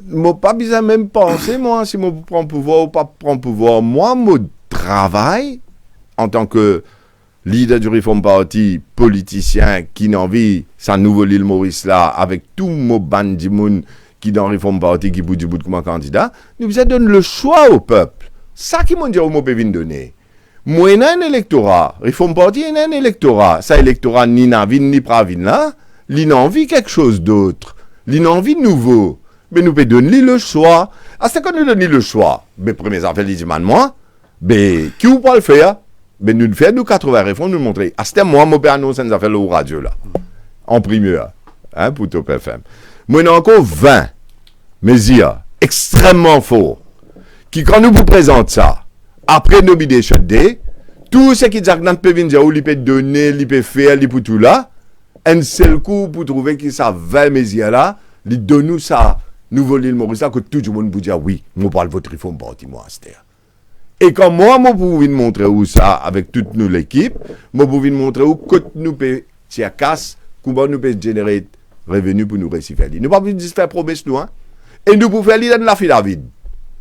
moi pas besoin même penser moi si je prends pouvoir ou pas prendre pouvoir. Moi, mon travail en tant que leader du Reform Party, politicien qui n'a envie sa nouvelle île Maurice là avec tout mon bandi moun qui dans Reform Party qui bout du bout comme candidat, nous vous donner le choix au peuple. Ça qui m'a dit au mot peut donner. Moi, il y a un électorat. Réforme Parti, il y a un électorat. Ça, électorat ni Navin, ni Pravin là, il a envie quelque chose d'autre. Il a envie de nouveau. Mais nous pouvons donner le choix. À ce qu'on nous donne le choix, mais premiers affaires, les moi, mais qui vous pas le faire? Mais nous le faisons, nous 80 réformes, nous le montrer. À ce moi, je peux annoncer une affaire au radio là. En primeur. Hein, pour Top FM. Moi, il y a encore 20 mesures extrêmement forts. Qui, quand nous vous présentons ça, après Nomination Day, tout ce qui peut venir où il peut donner, il peut faire, il peut tout là, un seul coup pour trouver que ça 20 mesures là, il donne nous ça, nouveau l'île Maurice là, que tout le monde peut dire oui, moi parle votre Réforme Parti, moi, c'était. Et quand moi, je pouvais montrer où ça, avec toute nous l'équipe, je pouvais montrer où que nous peut tirer casse, comment nous peut générer revenus pour nous réussir. Nous ne pouvons pas juste faire promesse, nous, hein. Et nous pouvons faire l'idée de la fille David.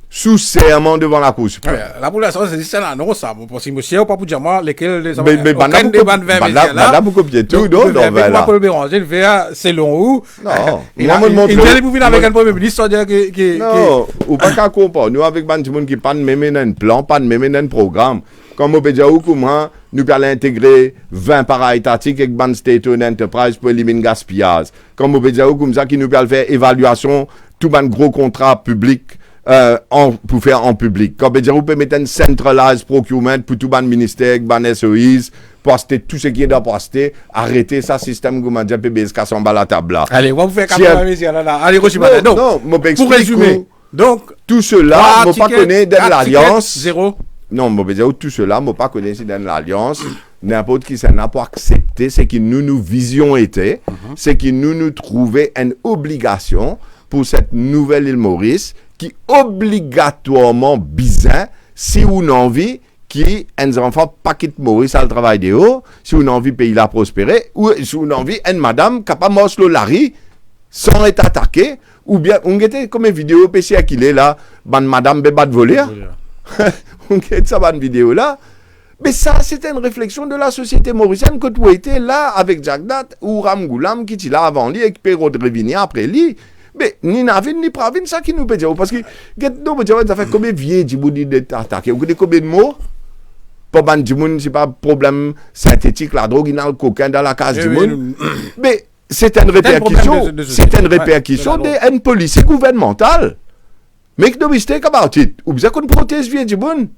Sous serment devant la Cour suprême. La population, c'est là, non, ça. Parce que monsieur, pas pour dire moi, lesquels les mais madame, vous copiez tout, donc, c'est long où. Non, il est pour venir avec un premier ministre, non, ou pas qu'à comprendre. Nous, avec des gens qui pas de même un plan, pas de même un programme. Comme on peut dire, comment nous allons intégrer 20 para-étatiques avec Ban State-owned Enterprise pour éliminer le gaspillage. Comme on peut dire, comme ça, qui nous allons faire évaluation, tout un gros contrat public. Pour faire en public. Comme dire, vous pouvez mettre un centralized procurement pour tout le ministère, ban SOIs, poster tout ce qui est dans poster, arrêter ça système comme dire PBS qui s'en bat la table là. Allez, on va vous faire 80 messieurs là. Allez, Rochibana. Non, pour résumer. Donc, tout cela, je ne pas connaître dans l'alliance. Zéro. Non, je vais dire tout cela, je ne pas connaître dans l'alliance. N'importe qui ça n'a pas accepté, c'est que nous visions était, c'est que nous trouvions une obligation pour cette nouvelle île Maurice qui obligatoirement bizarre si on a envie qui un enfant pas quitte Maurice à le travail de haut, si on a envie pays la prospérer ou si on a envie une madame capable de le lari sans être attaqué ou bien on était comme une vidéo PC qu'il est là ban madame bébat de voler on get ça ban vidéo là Mais ça, c'était une réflexion de la société mauricienne que tu étais là avec Jagdat ou Ramgoulam qui était là avant lui et qui peut revenir après lui. Mais ni Navin ni Pravin, ça qui nous peut dire. Parce que, ça fait combien de vieux Djiboudi d'attaquer? Vous connaissez combien de mots? Pour ban Djimoun, c'est pas problème synthétique, la drogue, il y a le cocaïne dans la case Djimoun. Mais c'est une répercussion. C'est une répercussion d'une police gouvernementale. Mais que nous sommes about it. Ou bien qu'on protège vieux Djiboun.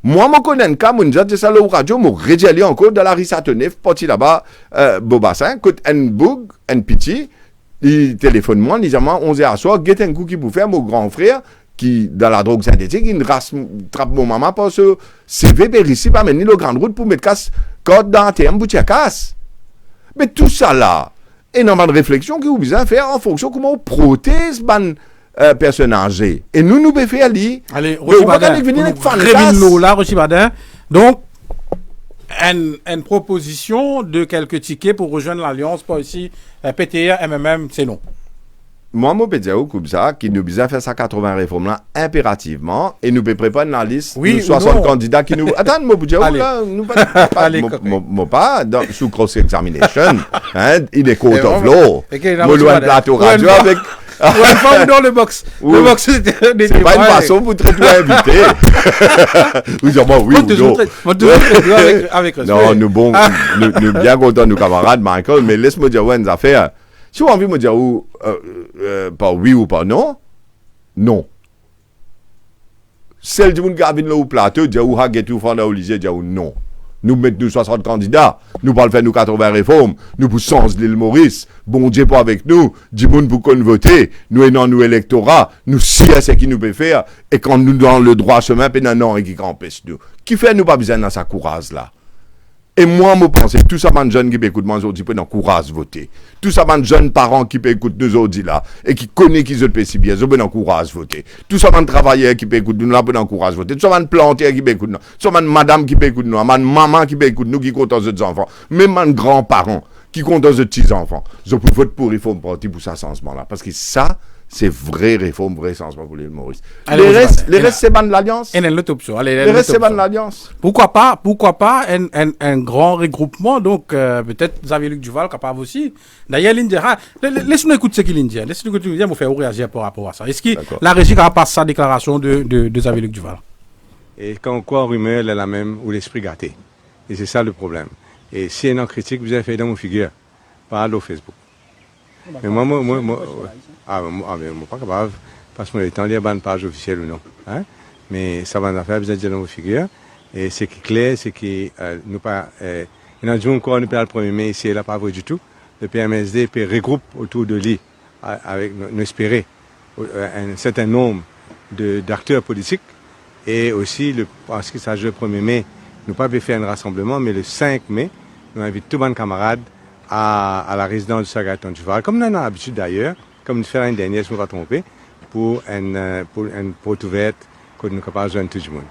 Moi, je connais un cas, je dis ça au radio, je redirige encore dans la rue Satonef, parti là-bas, Bobassin, quand un boug, un petit, il téléphone moi, il dit, 11h à soir, get un coup qui vous fait, mon grand frère, qui, dans la drogue synthétique, il trappe mon maman pour ce CV, mais ici, pas mener le grand route pour mettre casse, code dans un terme, pour casse. Mais tout ça là, énormément de réflexion que vous besoin de faire en fonction de comment on protège personnes âgées. Et nous pouvons faire lire. Allez, Rochi Badin. Donc, une proposition de quelques tickets pour rejoindre l'Alliance, pas ici, PTA, MMM, c'est non. Moi, je peux dire comme ça, qu'il nous besoin faire ça 80 réformes là impérativement, et nous pouvons préparer la liste de 60 candidats qui nous. Attends, moi, je peux dire, là, nous pas, sous cross-examination, hein, il est court of law. Moi, loin de plateau radio avec. Ou dans le box. Le box, c'est pas une façon pour traiter l'invité. Vous dites, oui ou non. Avec respect. Non, nous bien contents, nos camarades, Michael, mais laisse-moi dire une affaire. Si vous avez envie de me dire pas oui ou pas non, non. Celle du monde qui a vu au plateau, dit ou ha get ou fond au lycée, dit non. Nous mettons nous 60 candidats, nous parlons faire nous 80 réformes, nous pour changer l'île Maurice, bon Dieu pas avec nous, du monde pour qu'on vote, nous et non nous électorat, nous si à ce qui nous peut faire, et quand nous dans le droit chemin, puis non, et qui empêche nous. Qui fait nous pas besoin dans sa courage là? Et moi, je pense, tout ça, man jeune qui peut écouter, moi, je peux dans courage voter. Tout ça, man jeune parents qui peut écouter nous aujourd'hui là, et qui connaît qu'ils ont si bien, je peux dans courage voter. Tout ça, man travailleur qui peut écouter nous, là, peut dans courage voter. Tout ça, man planteur qui peut écouter nous. Tout ça, man madame qui peut écouter nous, man maman qui peut écouter nous, qui compte aux autres enfants. Même man grands-parents qui comptent aux autres petits-enfants. Je peux voter pour réforme parti pour ça, changement là. Parce que ça, c'est vraie réforme, vrai changement pour l'île Maurice. Les restes, c'est ban de l'Alliance. Les restes, c'est ban de l'Alliance. Pourquoi pas un grand regroupement, donc peut-être Xavier-Luc Duval capable aussi. D'ailleurs, l'India, laisse-nous écouter ce qu'il dit. Laisse-nous écouter, vous faire réagir par rapport à ça. Est-ce que la régie a passé sa déclaration de Xavier-Luc Duval? Et quand quoi rumeur, elle est la même, ou l'esprit gâté. Et c'est ça le problème. Et si un critique, vous avez fait dans mon figure, pas au Facebook. Mais moi, pas capable, parce que moi, étant lire une page officielle ou non. Hein? Mais ça va en faire, vous êtes dans vos figures. Et ce qui est clair, c'est que nous pas, il y a un jour encore, nous pas le 1er mai, ici, là, pas vrai du tout. Le PMSD peut regrouper autour de lui, avec, nous espérer, un certain nombre d'acteurs politiques. Et aussi, parce que ça joue le 1er mai, nous pas faire un rassemblement, mais le 5 mai, nous invitons tous nos camarades à la résidence du Sagaton Duval, comme nous avons l'habitude d'ailleurs, comme nous faisons l'année dernière, je ne me pas tromper, pour une porte ouverte que nous sommes capables de joindre tout le monde.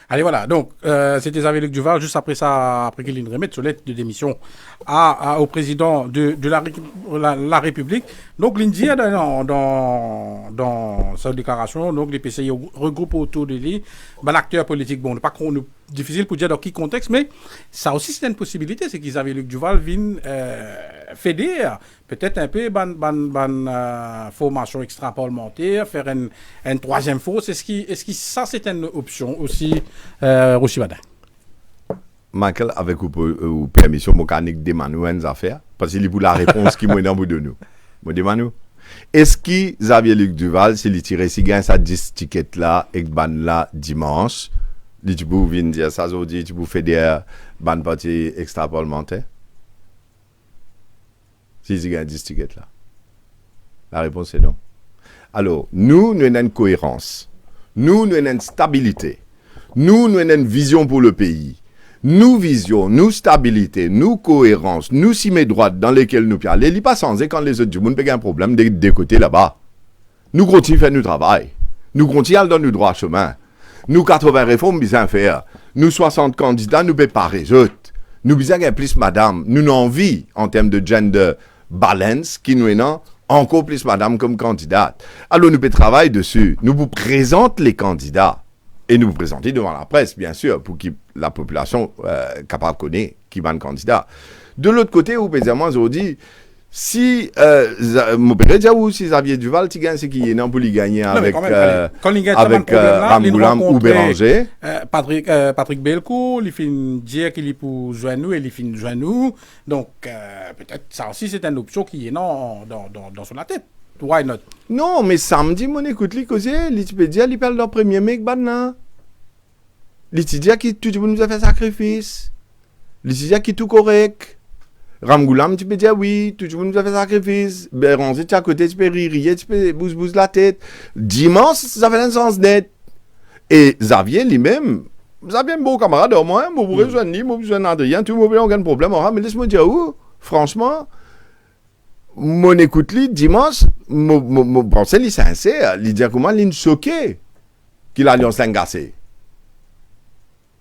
Allez, voilà. Donc, c'était Xavier-Luc Duval, juste après ça, après qu'il ait remis sur lettre de démission au président de la République. Donc, l'Indien, dans sa déclaration, donc, les PCI regroupent autour de lui l'acteur politique. Bon, pas difficile pour dire dans quel contexte, mais ça aussi, c'est une possibilité. C'est qu'Xavier-Luc Duval vienne fédérer peut-être un peu formation extra-parlementaire, faire une troisième fosse. Est-ce que ça, c'est une option aussi, Rochi Badin? Michael, avec ou permission, mon canique demande une affaire, parce qu'il est la réponse qui m'a dans de nous. Moi, demande. Est-ce que Xavier-Luc Duval, s'il tire si gagne sa 10 tickets là, et ban là dimanche, il peut venir dire ça aujourd'hui, tu peux faire des ban parti extra-parlementaire? S'il gagne 10 tickets là. La réponse est non. Alors, nous avons une cohérence. Nous avons une stabilité. Nous avons une vision pour le pays. Nous vision, nous stabilité, nous cohérence, nous cimes droite dans lesquelles nous parlons. Il n'est pas censé quand les autres du monde ont un problème des côtés là-bas. Nous continuons à faire notre travail. Nous continuons dans nos droits chemin. Nous 80 réformes bien faire. Nous 60 candidats, nous ne pouvons pas résoudre. Nous besoin plus madame. Nous avons envie en termes de gender balance qui nous est encore plus madame comme candidate. Alors nous pouvons travailler dessus. Nous vous présentons les candidats. Et nous présenter devant la presse, bien sûr, pour que la population capable de connaître qui va le candidat. De l'autre côté, au président, je dis, si mon père déjà ou si Xavier Duval, tu gagnes ce qui est non pour lui gagner avec Ramgoulam ou Béranger. Patrick Belcourt, il finit dire qu'il est pour joindre nous et il finit joindre nous. Donc, peut-être ça aussi, c'est une option qui est dans son tête. Why not? Non, mais samedi, mon écoute, il cause, il peut dire, il parle d'un premier mec, là. Il dit que tout le monde nous a fait sacrifice. Il dit que tout correct. Ramgoulam, tu peux dire oui, tout le monde nous a fait sacrifice. Béranger, tu es à côté, tu peux rire, tu peux bouger la tête. Dimanche, ça fait un sens net. Et Xavier lui-même, Xavier, un beau camarade, au moins, vous pouvez joindre lui, vous pouvez joindre Adrien, tout le monde n'a aucun problème. Mais laisse-moi dire où, franchement, mon écoute, lui, dimanche, mon pensée, il est sincère. Il dit comment il est choqué qu'il a l'alliance l'engagée.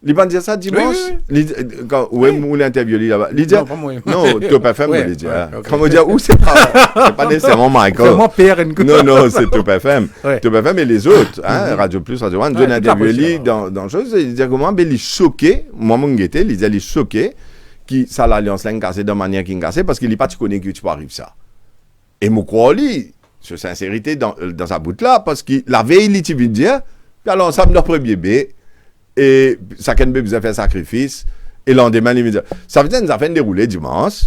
Il va dire ça dimanche. Quand on l'interview là-bas. Il dit non, Top FM, il dit. Quand on dit où c'est pas nécessairement Michael. Non, c'est Top FM. Top FM et les autres, Radio Plus, Radio One, je l'interview dans chose, il dit comment il est choqué, moi mon guetté, il dit il est choqué qui ça l'alliance là cassée de manière qui cassée parce qu'il est pas tu connais que tu peux arriver ça. Et moi crois lui, sur sincérité dans sa bout là parce que la veille il dit dire, puis alors ensemble notre premier bébé. Et chacun de nous a fait sacrifice. Et le lendemain, il me dit, ça veut dire que nous avons fait dérouler dimanche,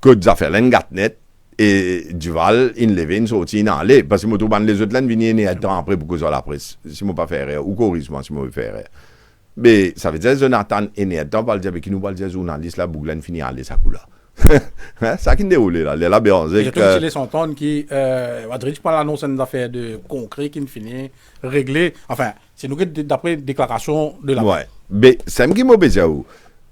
que nous avons fait l'engatnet, et Duval, il levé, il sorti, il allait. Parce que les autres, ils viennent un temps après pour causer la presse. Si je ne pas faire erreur, ou corrige-moi si je veux faire erreur. Mais ça veut dire que Jonathan est né un temps, pour dire, qui nous va dire, journaliste, la boucle, il finit à aller, ça coule là. Ça qui déroule là, les là, Béranger. J'ai trouvé les entendre qui, Wadrich pas l'annonce d'une affaire de concret qui finit réglé. Enfin, c'est nous d'après déclaration de la. Ouais. Mais c'est ce qui m'a dit.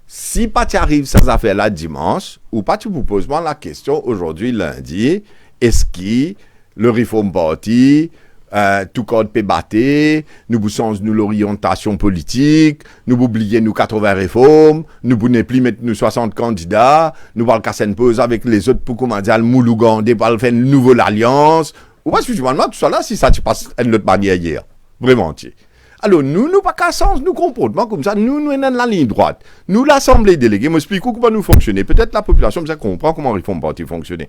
Si pas tu arrives sans affaire là dimanche, ou pas tu vous poses moi la question aujourd'hui lundi, est-ce que le Reform Party tout code peut battre, nous changeons nous l'orientation politique, nous oublions nous 80 réformes, nous ne plus mettre nous 60 candidats, nous allons casser une pause avec les autres pour commander le Moulougandé pour faire une nouvelle alliance. Ou pas finalement tout ça là si ça tu passe d'une autre manière hier. Vraiment tiens. Alors nous pas qu'à sens nous comportement comme ça, nous dans la ligne droite. Nous l'assemblée déléguée, m'explique comment nous fonctionner. Peut-être la population ça comprend comment Reform Party fonctionner.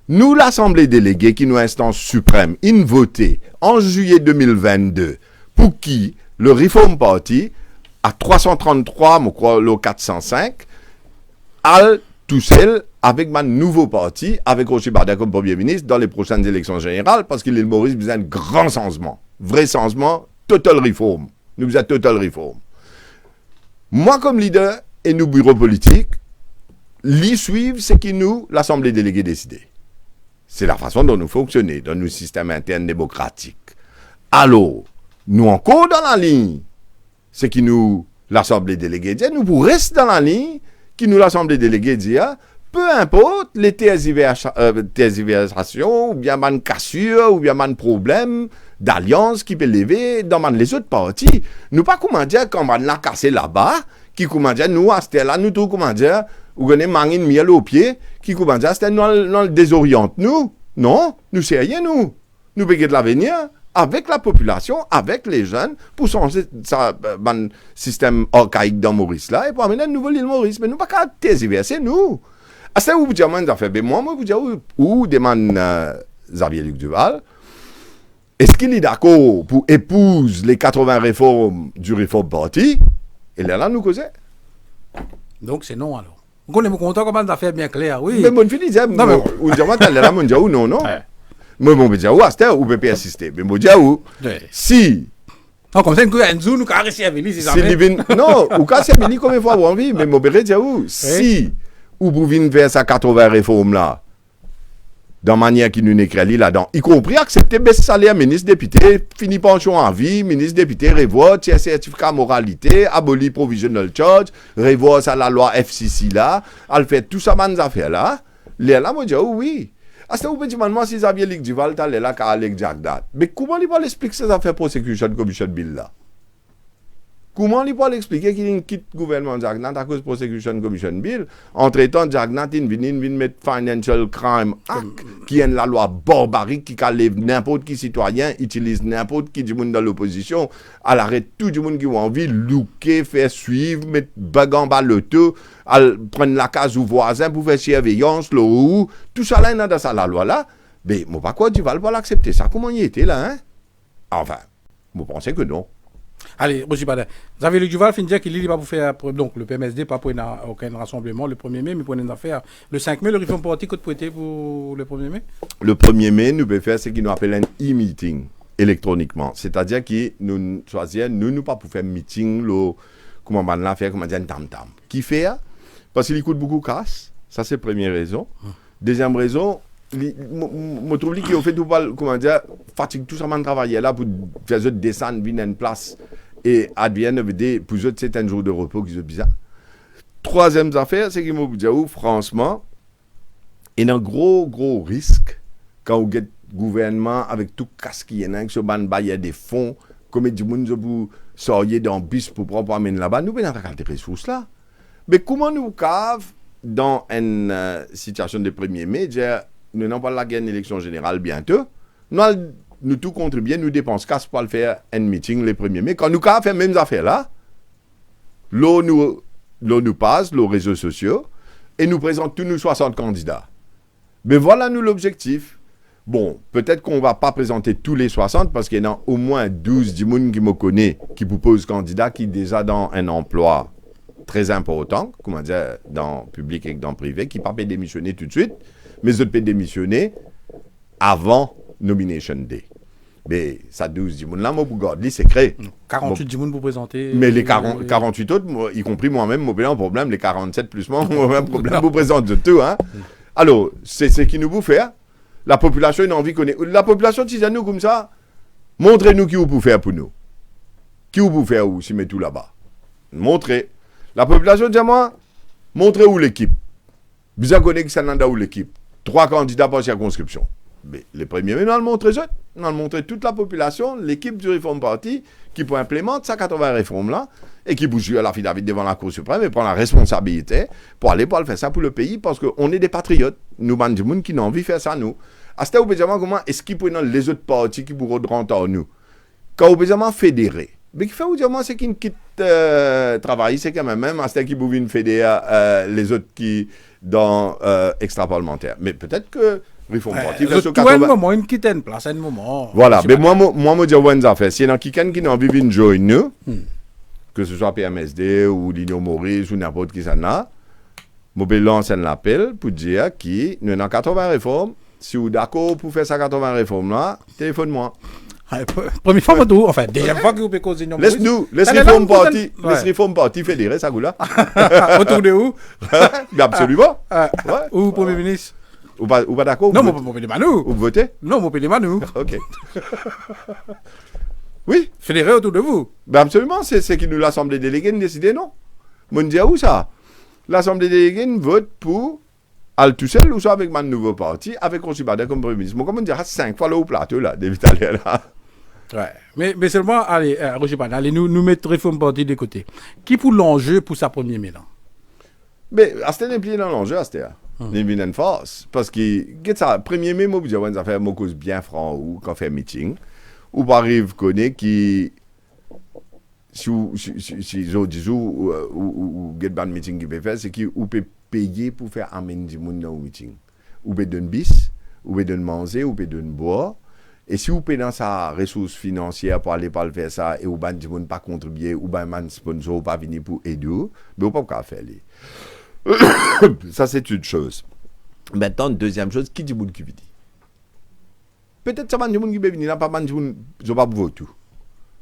Nous, l'Assemblée déléguée, qui nous instance suprême, in voté en juillet 2022, pour qui le Reform Party, à 333, je crois, le 405, a tout seul avec ma nouveau parti, avec Rocher Barda comme Premier ministre, dans les prochaines élections générales, parce que l'île Maurice besoin de grand changement. Vrai changement, total reform. Nous besoin de total reform. Moi, comme leader, et nos bureaux politiques, l'y suivent ce qui nous, l'Assemblée déléguée, décidé. C'est la façon dont nous fonctionnons dans nos systèmes internes démocratiques. Alors, nous encore dans la ligne, ce qui nous, l'Assemblée déléguée dit, nous pour rester dans la ligne, qui nous l'Assemblée déléguée dit, peu importe les tergiversations, ou bien man cassure, ou bien man problème d'alliance qui peut lever dans les autres partis. Nous pas comment dire quand on l'a cassé là-bas, qui comment dire, nous, à ce là nous tout comment dire, ou on est mangé miel au pied, qui comment dire, c'était nous le désoriente, nous. Non, nous c'est rien, nous. Nous payons de l'avenir avec la population, avec les jeunes, pour changer ça, système archaïque dans Maurice là, et pour amener une nouvelle île Maurice. Mais nous pas qu'à tergiverser, nous. À ce que vous dites, moi, vous dites, où demande Xavier Luc Duval, est-ce qu'il est d'accord pour épouser les 80 réformes du Reform Party? Et là, nous causons. Donc, c'est non, alors. On est content comment ça fait bien clair, oui. Mais mon fils disait, ou dire, moi, t'as l'air, mon dieu, non, non. Moi, mon dieu, c'était où peut persister. Mais mon dieu, si. Non, comme ça, nous avons réussi à venir, c'est ça. Non, ou quand c'est venu, combien de fois vous envie, mais mon dieu, si, ou vous venez vers sa 80 réformes là, dans la manière qui nous écrit là-dedans, y compris accepter baisse salaire ministre député, fini pension en vie, ministre député, revoir, tiers certificat moralité, aboli provisional charge, revoir ça la loi FCC là, elle fait tout ça, man, affaires là, là, moi, je dis, oui. À ce moment moi, si Xavier Luc Duval, t'as là, qu'à Alec Jagdad. Mais comment il va l'expliquer ces affaires prosecution commission bill là? Comment il peut l'expliquer qu'il y a une quitte gouvernement Jagnat à cause de Prosecution Commission Bill, entre-temps, Jagnat vient mettre Financial Crime Act, qui est la loi barbarique qui enlève n'importe qui citoyen, utilise n'importe qui du monde dans l'opposition, à l'arrêt tout le monde qui a envie, looker, faire suivre, mettre bag en bas le tout, prendre la case au voisin pour faire surveillance, tout ça là, il y a dans ça, la loi là. Mais, moi, pas quoi, tu vas pas l'accepter. Ça, comment il était là, hein? Enfin, vous pensez que non. Allez, Roger Badin. Xavier Duval fin dire qu'il n'est pas pour faire, donc le PMSD, pas pour aucun rassemblement le 1er mai, mais pour une affaire le 5 mai, le Réforme Parti, côté prêté pour le 1er mai? Le 1er mai, nous pouvons faire ce qu'on appelle un e-meeting électroniquement. C'est-à-dire que nous choisissons, nous pas pour faire un meeting, comment on va faire, comment dire, un tam-tam. Qui fait? Parce qu'il coûte beaucoup de casse. Ça, c'est la première raison. Deuxième raison, je trouve qu'il a fait tout mal, comment dire, fatigue tout ça de travailler là pour faire eux descendre, venir une place et advienne pour eux c'est un jour de repos qui est bizarre. Troisième affaire, c'est qu'il m'a dit, franchement, il y a un gros risque quand vous êtes gouvernement avec tout casse qui est là, que ce il y a des fonds, comme du monde pour sortir dans bus pour prendre amener là-bas, nous venons à des ressources là. Mais comment nous cave dans une situation de 1er mai, nous n'avons pas la guerre d'élection générale bientôt. Nous tout contribuons, nous dépensons casse pour faire un meeting le 1er mai. Quand nous avons fait les mêmes affaires là, l'eau nous passe, les réseaux sociaux, et nous présentons tous nos 60 candidats. Mais voilà nous l'objectif. Bon, peut-être qu'on ne va pas présenter tous les 60 parce qu'il y en a au moins 12 du monde qui me connaît, qui proposent candidats qui déjà dans un emploi très important, comment dire, dans le public et dans le privé, qui ne peuvent pas démissionner tout de suite, mais ils peuvent démissionner avant Nomination Day. Mais ça 12 du monde là, moi, pour garder, c'est créé. 48 du monde pour présenter. Mais les 48 autres, moi, y compris moi-même, moi, j'ai un problème, les 47 plus moi, j'ai un problème pour présenter tout. Hein. Alors, c'est ce qui nous vous faire. La population a envie de connaître. La population, si nous comme ça, montrez-nous qui vous pouvez faire pour nous. Qui vous pouvez faire où, si met tout là-bas. Montrez. La population dit à moi, montrez où l'équipe. Vous connaissez que ça n'a pas où l'équipe. 3 candidats par circonscription. Mais les premiers, nous allons montrer ça. Nous allons montrer toute la population, l'équipe du Réforme Parti, qui peut implémenter sa 80 réformes-là, et qui bouge à la David devant la Cour suprême et prend la responsabilité pour aller faire ça pour le pays, parce qu'on est des patriotes. Nous, des gens qui ont envie de faire ça, nous. À ce stade, comment est-ce qu'ils prennent les autres partis qui pourront rentrer en nous? Quand vous fédéré. Mais qui fait vous dire, moi, c'est qu'ils quittent travailler, c'est quand même, à ce stade qu'ils peuvent fédérer les autres qui dans extra-parlementaire. Mais peut-être que Réforme Parti fait sur 80... un moment, une quitte une place, un moment. Voilà, mais moi, je dis, une affaire. S'il y a quelqu'un qui a envie de joindre nous, que ce soit PMSD ou l'Union Maurice ou n'importe qui ça n'a, je vais lancer un appel pour dire que nous avons 80 réformes. Si vous êtes d'accord pour faire ces 80 réformes-là, téléphone-moi. Première fois, enfin, deuxième fois que vous pouvez causer une Laisse-nous, laisse Réforme Parti fédérer ça, là. Autour de où? Mais absolument. Ou Premier ministre? Ou pas d'accord? Non, mon pays de Manou. Vous votez? Non, mon pays de Manou. Ok. Oui. Fédérer autour de vous? Ben absolument, c'est ce que nous, l'Assemblée déléguée, nous décidons, non? Mon dit où ça? L'Assemblée déléguée vote pour Al tout seul ou soit avec mon nouveau parti, avec Roger Badin comme Premier ministre. Moi, comme on dirait 5 fois là au plateau, là, David Allaire, là. Ouais. Mais seulement, allez, Roger Badin, allez, nous mettons Réforme Parti de côté. Qui pour l'enjeu pour sa première mêlée? Mais, c'était impliqué dans l'enjeu, c'était. Il y a une force. Parce que, ça, 1er mai, moi, je vais dire, faire une cause bien franc ou quand on fait un meeting. Ou par arrive connaît qui si je dis ou get ban meeting qui peut faire c'est qui ou peut payer pour faire amener du monde dans le meeting ou peut donner bis ou peut donner manger ou peut donner boire et si vous payez dans sa ressource financière pour aller pas faire ça et ou ban du monde pas contribuer ou ban man sponsor pas venir pour aider mais on pas faire ça c'est une chose. Maintenant deuxième chose qui dit monde qui vit peut-être ça, du monde qui peut venir, pas mal de monde, je ne vais pas pour tout.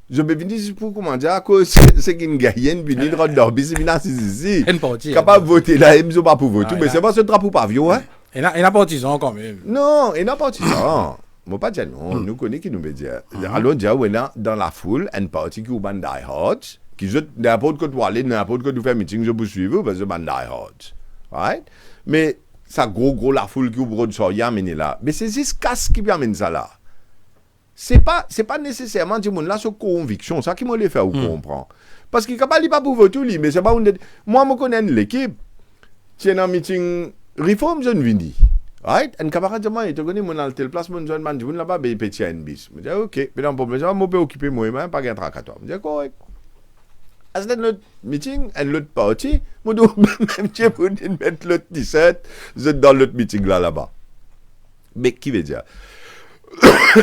Je peux venir pour comment dire, c'est qu'une gagne, venir dans le bis, venir ici. Capable de voter là, je ne vais pas pour voter, mais c'est pas ce drapeau pavillon, hein. Il y a partisan quand même. Non, il n'y a partisan. Je ne pas dire non, nous connaissons qui nous veut dire. Alors, dire, dans la foule, un parti qui est ban die hard, qui jette n'importe quoi de aller, n'importe quoi de faire meeting, je peux suivre, parce que ban die hard. Right? Mais, ça gros la foule qui ouvre de soya amener là mais c'est juste casse qui amène ça là c'est pas nécessairement du monde là sur conviction, ça qui me les fait ou comprendre. Parce qu'il capable pas pour voter lui, mais c'est pas moi me connais l'équipe. C'est un meeting réforme jeune vindi. Right? Un camarade de moi, il te connaît mon tel place mon jeune man, là bas ben petit un bis. Je dis OK, mais non problème, ça me peut occuper moi pas gain tracas. Je dis correct. À notre meeting, et l'autre partie, je dois même dire pour mettre l'autre 17, vous êtes dans l'autre meeting là-bas. Mais qui veut dire?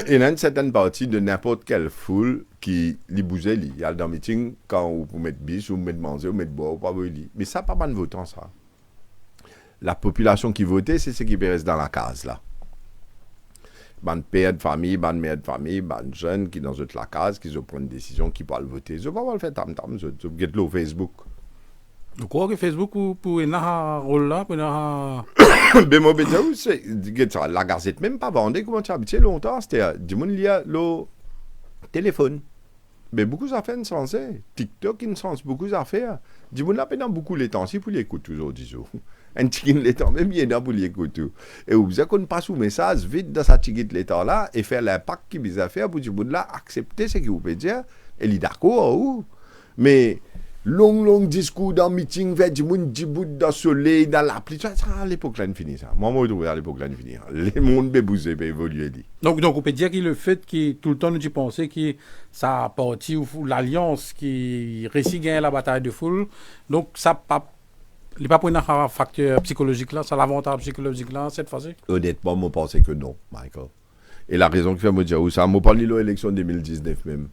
Il y a une certaine partie de n'importe quelle foule qui li bougeait, il y a dans le meeting, quand vous mettez bis, ou vous mettez manger, ou vous mettez boire, ou pas boire. Mais ça, pas mal de votants, ça. La population qui votait, c'est ce qui reste dans la case, là. Ban père de famille, ban mère de famille, ban jeunes qui dans la case, qui ont pris une décision, qui peuvent voter. Je ne vais pas le faire tam-tam, je vais get le Facebook. Vous croyez que Facebook pour un rôle là, pour un... Ben moi, c'est la Gazette même pas vendée, comment tu as habitué longtemps, c'était du monde lié le téléphone. Mais beaucoup d'affaires ne sont TikTok, ils ne sont beaucoup d'affaires. Du monde là, pendant beaucoup de temps, si vous l'écoutez toujours, disons. Un ticket l'état, même bien là pour l'écouter. Et vous avez qu'on passe au message vite dans sa ticket l'état là et faire l'impact qui vous a fait pour du monde là accepter ce que vous pouvez dire. Et il est d'accord, ou? Mais long discours dans le meeting, fait du monde du bout dans le soleil, dans la pluie. Ça, à l'époque là, fini ça. Moi, je trouve à l'époque là, fini. Les mondes peut bouger, peut évoluer. Donc, on peut dire que le fait que tout le temps nous dit penser que ça a parti ou l'alliance qui réussit gagner la bataille de foule, donc ça pas. Il n'y a pas pour un facteur psychologique là, ça l'avantage psychologique là, cette fois-ci? Honnêtement, je pense que non, Michael. Et la raison qui fait me dire ça, je parle de l'élection 2019 même.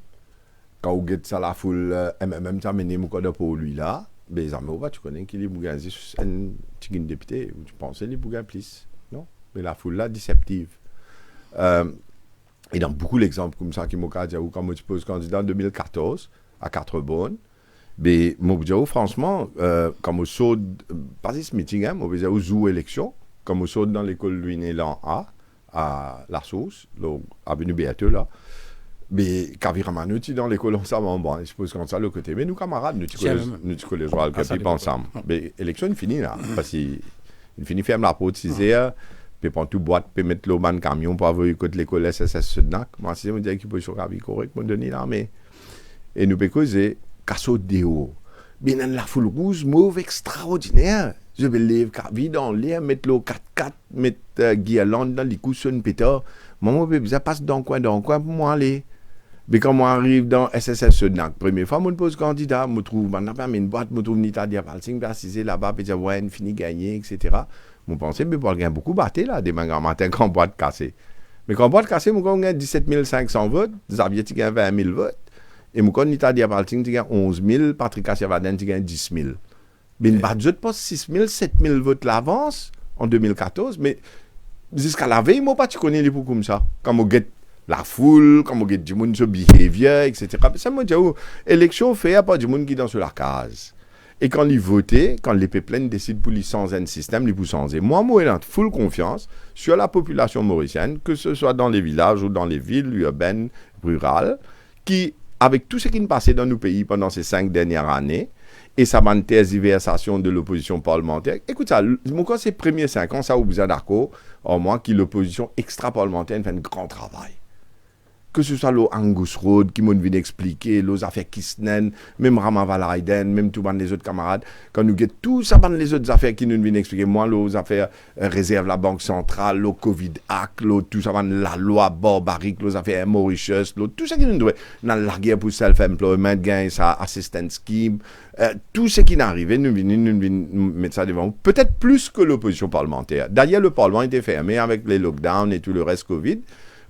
Quand vous êtes ça la foule, même ça mené mon code pour lui là, ben tu connais qu'il est bougazé un petit député, tu penses qu'il est bougazé plus, non? Mais la foule là, déceptive. Et dans beaucoup d'exemples comme ça qui m'ont dit, quand je pose candidat en 2014 à 4 bonnes, mais moi, franchement, quand je sors, pas ce meeting, je joue élection, quand je sors dans l'école Louis Nélan A, à La Sauce, avenue Béateux, là, mais quand nous sommes dans l'école ensemble, bon, je suppose qu'on ça le côté, mais nous, camarades, nous sommes les joueurs qui ensemble. Mais l'élection est finie, là, parce qu'il finit ferme la porte 6 heures, puis prendre tout boîte, puis mettre le ban camion pour avoir écouté l'école SSS Sudnac. Moi, si je me dis qu'il peut sur la vie correcte, me donner l'armée. Et nous pouvons causer. Casso Déo. Bien dans la foule rouge, mauve extraordinaire. Je vais lever vide dans l'air, mettre le 4x4, mettre guirlande dans les coussins pétard. Moi, ça passe dans coin pour moi aller. Mais quand moi arrive dans SSS Sudnac, première fois, je me pose candidat, je trouve, une boîte, je trouve Nita Diapalsing, assisé là-bas, puis je dis, ouais, fini gagné, etc. Je pensais, mais pour gagner beaucoup batté là, des mangas matin quand boîte cassée. Mais quand boîte cassée, je gagne 17 500 votes, Xavier qui gagne 20 000 votes. Et mon candidat Diapalting, tu gagnes 11 000, Patrick Assiavaden, tu gagnes 10 000. Mais il ne pas 6 000, 7 000 votes l'avance en 2014, mais jusqu'à la veille, moi, pas tu connais les poux comme ça. Quand on get la foule, quand on get du monde sur behavior, etc. Ça me dit, élection fait à part du monde qui est dans la case. Et quand ils votent, quand les peuples décident pour les changer un système, ils pour changer. Moi, j'ai full confiance sur la population mauricienne, que ce soit dans les villages ou dans les villes urbaines, rurales, qui avec tout ce qui nous passait dans nos pays pendant ces 5 dernières années, et sa tergiversation de l'opposition parlementaire. Écoute ça, mon cas, ces premiers 5 ans, ça vous êtes d'accord, au moins, que l'opposition extra-parlementaire fait un grand travail. Que ce soit l'Angus Road qui m'ont venu expliquer, les affaires Kisnen, même Ramaval Aiden, même tout les autres camarades, quand nous avons tout ça, les autres affaires qui nous viennent expliquer, moi, les affaires réserve la Banque centrale, le Covid Act, tout ça, la loi barbarique, les affaires Mauritius, tout ça qui nous doit, dans la guerre pour self-employment, gain, ça, assistance scheme, tout ce qui est arrivé, nous venons mettre ça devant. Peut-être plus que l'opposition parlementaire. D'ailleurs, le Parlement était fermé avec les lockdowns et tout le reste Covid.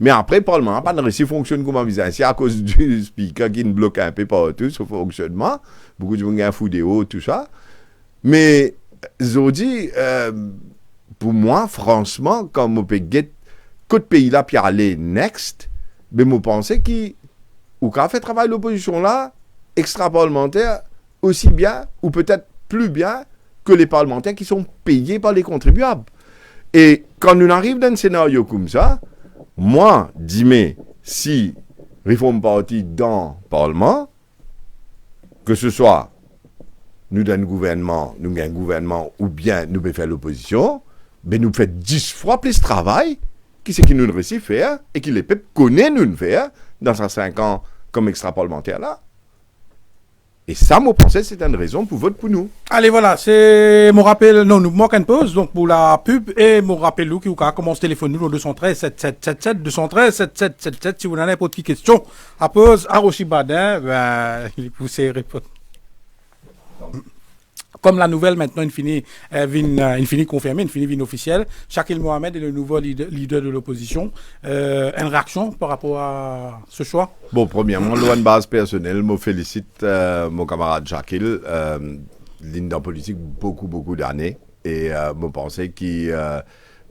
Mais après, le Parlement n'a pas de récit fonctionne comme envisagé à cause du speaker qui nous bloque un peu partout ce fonctionnement. Beaucoup de gens ont un fou de haut, tout ça. Mais, je dis, pour moi, franchement, quand on peut get côté pays là, puis aller next, mais je pense qu'on a fait travail l'opposition là, extra-parlementaire, aussi bien, ou peut-être plus bien, que les parlementaires qui sont payés par les contribuables. Et quand on arrive dans un scénario comme ça, moi, dis-moi, si Réforme Parti dans le Parlement, que ce soit nous dans le gouvernement, nous gagnons un gouvernement, ou bien nous pouvons faire l'opposition, ben nous faisons 10 fois plus de travail qui c'est qui nous réussit faire et qui les peuples connaissent nous faire dans ces 5 ans comme extra-parlementaire là. Et ça, moi, je pensais que c'était une raison pour voter pour nous. Allez, voilà, c'est mon rappel. Non, nous manquons une pause, donc pour la pub, et mon rappel, nous, qui commence téléphone, nous, au 213 7777, 213 7777, si vous en avez n'importe quelle question, à pause, à Rochi Badin, ben, il pousse répondre. Comme la nouvelle maintenant, il finit confirmée, il finit officielle. Shakil Mohamed est le nouveau leader de l'opposition. Une réaction par rapport à ce choix? Bon, premièrement, loin de base personnelle, je félicite mon camarade Shakil, ligne dans politique beaucoup d'années. Et je pensais qu'il,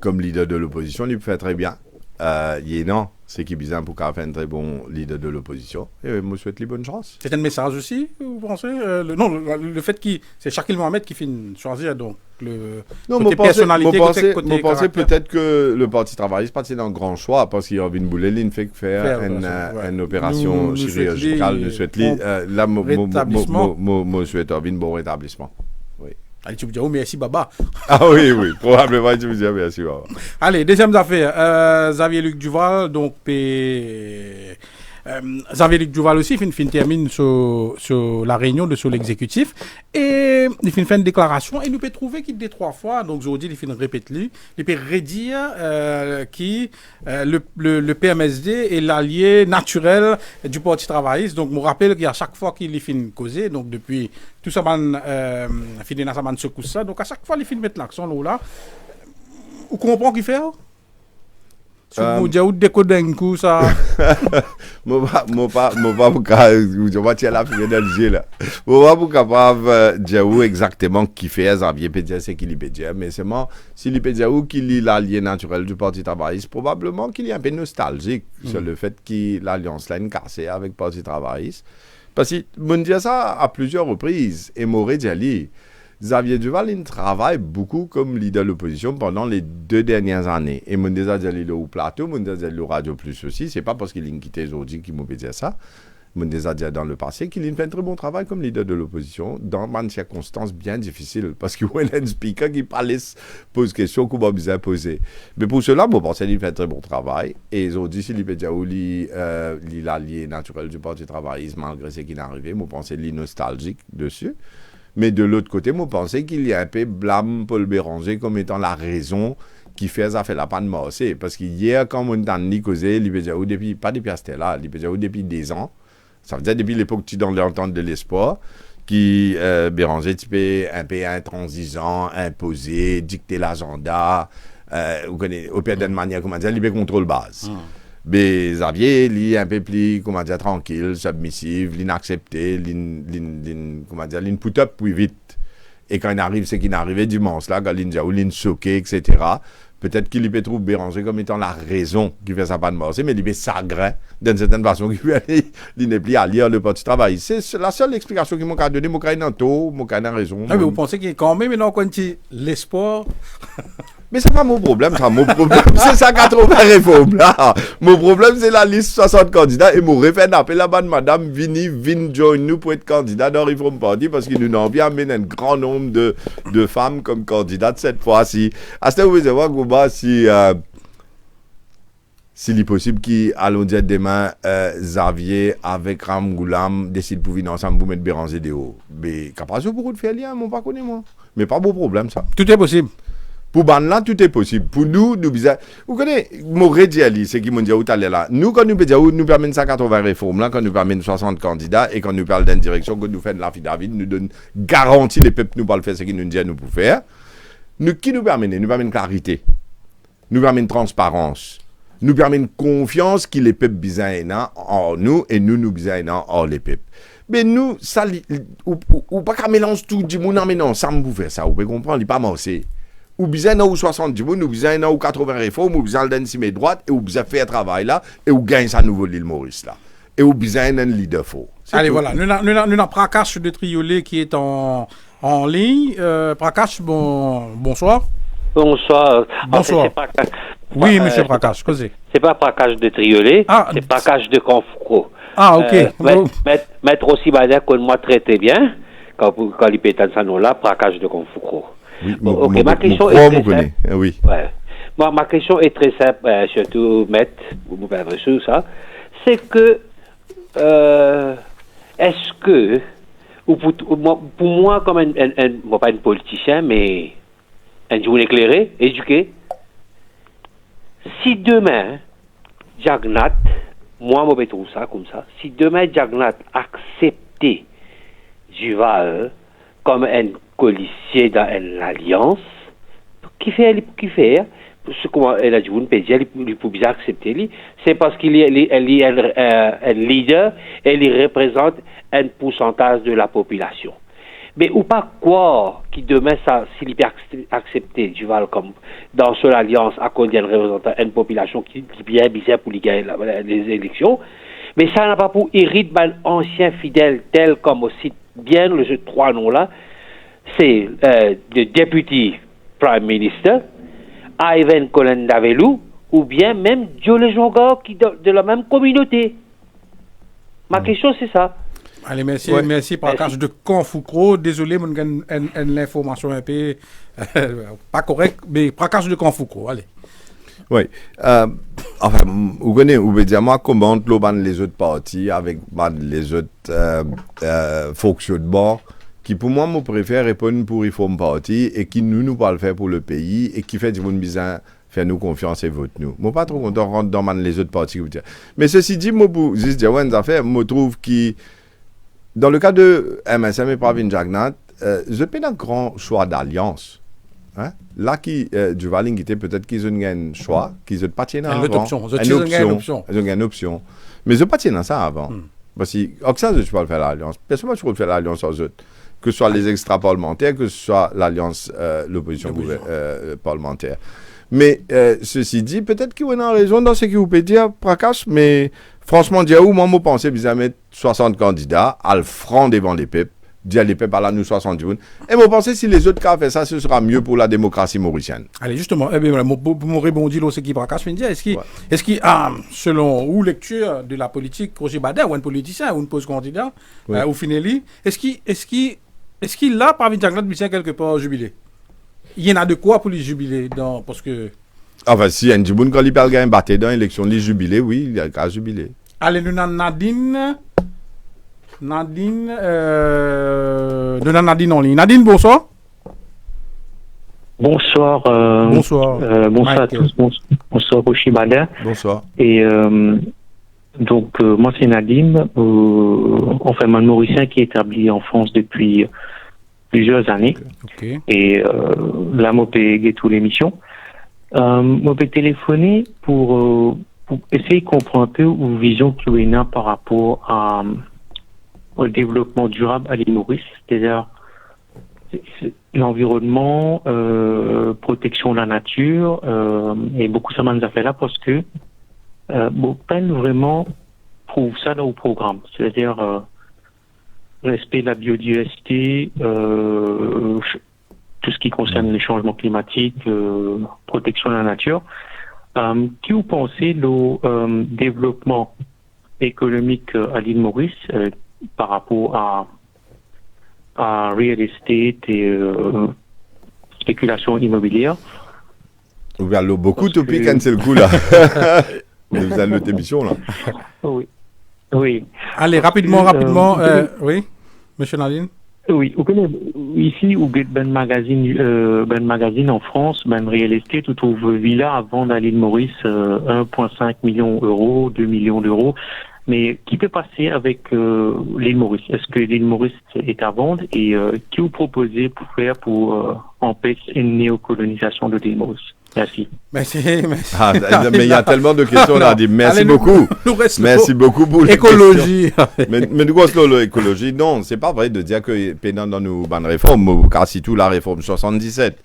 comme leader de l'opposition, il fait très bien. Non, c'est qui est bizarre pour qu'il fasse un très bon leader de l'opposition. Et je me souhaite les bonnes chances. C'est un message aussi, vous pensez le fait que c'est Shakil Mohamed qui finit choisir donc le côté personnalité, côté pensez peut-être que le Parti travailliste parti dans un grand choix parce qu'il y a une boule, il fait faire une opération chirurgicale. Nous souhaitons là, je souhaite un bon rétablissement. Oui. Allez, tu me dis, oh, merci, Baba. Ah oui, probablement, tu me dis, merci, Baba. Allez, deuxième affaire. Xavier-Luc Duval, donc, Xavier-Luc Duval aussi, il termine sur la réunion sur l'exécutif et il fait une déclaration et il peut trouver qu'il dit 3 fois, donc aujourd'hui il fait répète lui, il peut redire le PMSD est l'allié naturel du Parti travailliste. Donc je me rappelle qu'à chaque fois qu'il fait une cause, donc depuis tout ça, fini dans sa secousse ça, donc à chaque fois il fait mettre l'accent là, vous comprenez qu'il fait? Si vous dites décoder un coup, ça. Moi pas la fille d'Alger là. Moi pas capable dire exactement qui fait Xavier Pédia c'est qui lui peut dire, mais seulement si lui peut dire qui lit l'allié naturel du Parti travailliste, probablement qu'il est un peu nostalgique sur le fait que l'alliance là est cassée avec le Parti travailliste. Parce que mon dit ça à plusieurs reprises et m'aurait dit Xavier Duval, il travaille beaucoup comme leader de l'opposition pendant les 2 dernières années. Et mon déjà dit au plateau, mon déjà dit au Radio Plus aussi. C'est pas parce qu'il a quitté aujourd'hui qu'il m'a dit ça. Mon déjà dit dans le passé qu'il fait un très bon travail comme leader de l'opposition dans des circonstances bien difficiles. Parce qu'il y a un speaker qui pose question qu'on va bien poser. Mais pour cela, je pense qu'il fait un très bon travail. Et aujourd'hui, s'il peut dire qu'il l'allié naturel du Parti travailliste, malgré ce qui est arrivé, je pense qu'il est nostalgique dessus. Mais de l'autre côté, moi, je pensais qu'il y a un peu blâme Paul Béranger comme étant la raison qui fait ça fait la panne morcée. Parce qu'hier, quand on a causé, il peut dire, depuis, pas depuis là, il peut dire, depuis des ans, ça veut dire depuis l'époque tu dans l'entente de l'espoir, qui Béranger, tu peux un peu intransigeant, imposer, dicter l'agenda, vous connaissez, au pire d'une manière, comment dire, il peut contrôle base. Mais Xavier, il est un peu plus, comment dire, tranquille, submissif, l'inaccepté, comment dire, put up plus vite. Et quand il arrive, c'est qu'il est arrivé dimanche, là, quand il est choqué, etc. Peut-être qu'il peut trouver Béranger comme étant la raison qui fait sa panne morcée, mais il peut s'agréer d'une certaine façon qu'il n'est plus à lire le Parti travail. C'est la seule explication qu'il m'a donnée, moi, quand tôt, moi, quand raison. Ah, mais vous pensez qu'il y a quand même, maintenant, quand il l'espoir. Mais c'est pas mon problème, ça. Mon problème, c'est ça 80 réformes, là. Mon problème, c'est la liste 60 candidats. Et mon refait d'appeler la bonne madame vin join nous pour être candidat dans Reform Party parce qu'il nous a envie d'amener un grand nombre de femmes comme candidates cette fois-ci. À ce moment, vous allez voir, s'il est possible qu'allons dire demain, Xavier avec Ram Goulam décide pour venir ensemble pour mettre Béranger des hauts. Mais capable de beaucoup de faire lien, mon pas connu, moi. Mais pas beau problème, ça. Tout est possible. Pour Banla, tout est possible. Pour nous, vous connaissez, mon rédiali, c'est qui m'ont dit où t'allais là. Nous, quand nous peut nous permet 180 réformes, là, quand nous permet 60 candidats, et quand nous parlons d'une direction, quand nous faisons l'affidavit, nous donne garantie les peuples nous parlent faire ce qu'ils nous disent nous pour faire. Nous, qui nous permet? Nous permet une clarité. Nous permet une transparence. Nous permet une confiance qui les peuples bizarres en nous, et nous bizarres en les peuples. Mais nous, ça, ou pas qu'à mélange tout, du monde, mais non, ça me faire ça, vous pouvez comprendre, il n'est pas morcé. Ou bien ou 70 moun, ou bien ou 80 réformes, ou bien d'un cime droite, et ou bien faire un travail là, et ou gagne sa nouveau l'île Maurice là. Et ou bien un leader faux. Allez, voilà. Nous avons Prakash de Triolet qui est en ligne. Prakash, bonsoir. Bonsoir. Bonsoir. En fait, oui, monsieur Prakash, causez. C'est pas Prakash de Triolet, c'est Prakash de Confoucault. Ah, ok. Maître aussi va dire que moi traité bien, quand il peut être ça là, Prakash de Confoucault. Oui, ok, ma question est oui. ouais. ma question est très simple, surtout, Maître, vous me perdrez sur ça. C'est que, est-ce que, ou pour moi, comme bon, pas un politicien, mais un jour éclairé, éduqué, si demain, Jagnat, moi, je trouve ça comme ça, si demain, Jagnat acceptait Duval comme un policier dans une alliance, qui fait, comment elle a dit, vous ne pouvez dire, il peut bien accepter lui, c'est parce qu'il est un leader et il représente un pourcentage de la population. Mais ou pas quoi qui demain ça, s'il peut accepter Duval comme dans son alliance à cause d'une représentant une population qui bien bizarre pour gagner les élections, mais ça n'a pas pour hériter un ancien fidèle tel comme aussi bien le jeu de trois noms là, c'est le député Prime Minister, Ivan Colin Davelou, ou bien même Diolé Jonga qui de la même communauté. Ma question c'est ça. Allez, merci, merci. Par cas de Confoucro, désolé, mon l'information un peu pas correcte, mais par cas de Confoucro, allez. Oui. Enfin, vous connaissez, vous pouvez dire, moi, comment les autres partis avec les autres fonctions de bord, qui pour moi, me préfère répondre pour réforme parti et qui nous pas le faire pour le pays et qui fait du monde bizarre. Faire nous confiance et vote nous. Moi, pas trop content de rentrer dans les autres partis. Mais ceci dit, moi, pour juste dire, une affaire, je trouve que dans le cas de MSM et Pravin Jagnat, je fais un grand choix d'alliance. Hein? Là, Duval était peut-être qu'ils ont un choix, qu'ils n'ont pas tenu avant. Une option. Ils ont une option. Mais ils n'ont pas tenu ça avant. Parce que, Oxan, je ne peux pas faire l'alliance. Personne ne peut faire l'alliance aux autres. Que ce soit les extra-parlementaires, que ce soit l'alliance, l'opposition parlementaire. Mais ceci dit, peut-être qu'il y a une raison dans ce que vous pouvez dire, Prakash, mais franchement, moi, je pensais qu'ils mettre 60 candidats à le front devant les peuples, dire les peuples à la nous 60 jours. Et je pensais que si les autres cas fait ça, ce sera mieux pour la démocratie mauricienne. Allez, justement, pour me rebondir là, ce qui Prakash vient de dire, est-ce qu'il selon ou lecture de la politique, Roger Bader, ou un politicien, ou une pose candidat, ou Finelli, est-ce qu'il a, par Jagnat, bien quelque part jubilé? Il y en a de quoi pour les jubiler parce que... Enfin, si un Djiboun, quand il parle gagner batté dans l'élection, les jubilés, oui, il y a qu'à jubiler. Allez, nous avons Nadine en ligne. Nadine, bonsoir. Bonsoir. Bonsoir. Bonsoir à tous. Bonsoir, Rocher Bader. Bonsoir. Et donc, moi, c'est Nadine. Enfin, un Mauricien qui est établi en France depuis plusieurs années. Okay. Et là, moi, j'ai toute l'émission. Moi, j'ai téléphoné pour essayer de comprendre un peu une vision qu'il y a par rapport au développement durable à l'île Maurice, c'est-à-dire l'environnement, protection de la nature, et beaucoup ça m'a fait là parce que peine vraiment prouve ça dans le programme, c'est-à-dire respect de la biodiversité, tout ce qui concerne les changements climatiques, protection de la nature. Qui vous pensez le développement économique à l'île Maurice par rapport à real estate et spéculation immobilière? Vous avez beaucoup de topics, c'est le coup là. Vous avez notre émission là. Oui. Allez, rapidement. Oui, monsieur Nadine. Oui, vous connaissez, ici, où ben magazine en France, ben real estate, tu trouves villa à vendre à l'île Maurice 1,5 million d'euros, 2 millions d'euros. Mais qui peut passer avec l'île Maurice? Est-ce que l'île Maurice est à vendre? Et qui vous proposez pour faire pour empêcher une néocolonisation de l'île Maurice? Merci. Merci. Mais il y a tellement de questions là. Merci beaucoup. Merci beaucoup pour l'écologie. Mais nous pensons l'écologie. Non, c'est pas vrai de dire que pendant nos bonnes réformes, car si tout la réforme 77,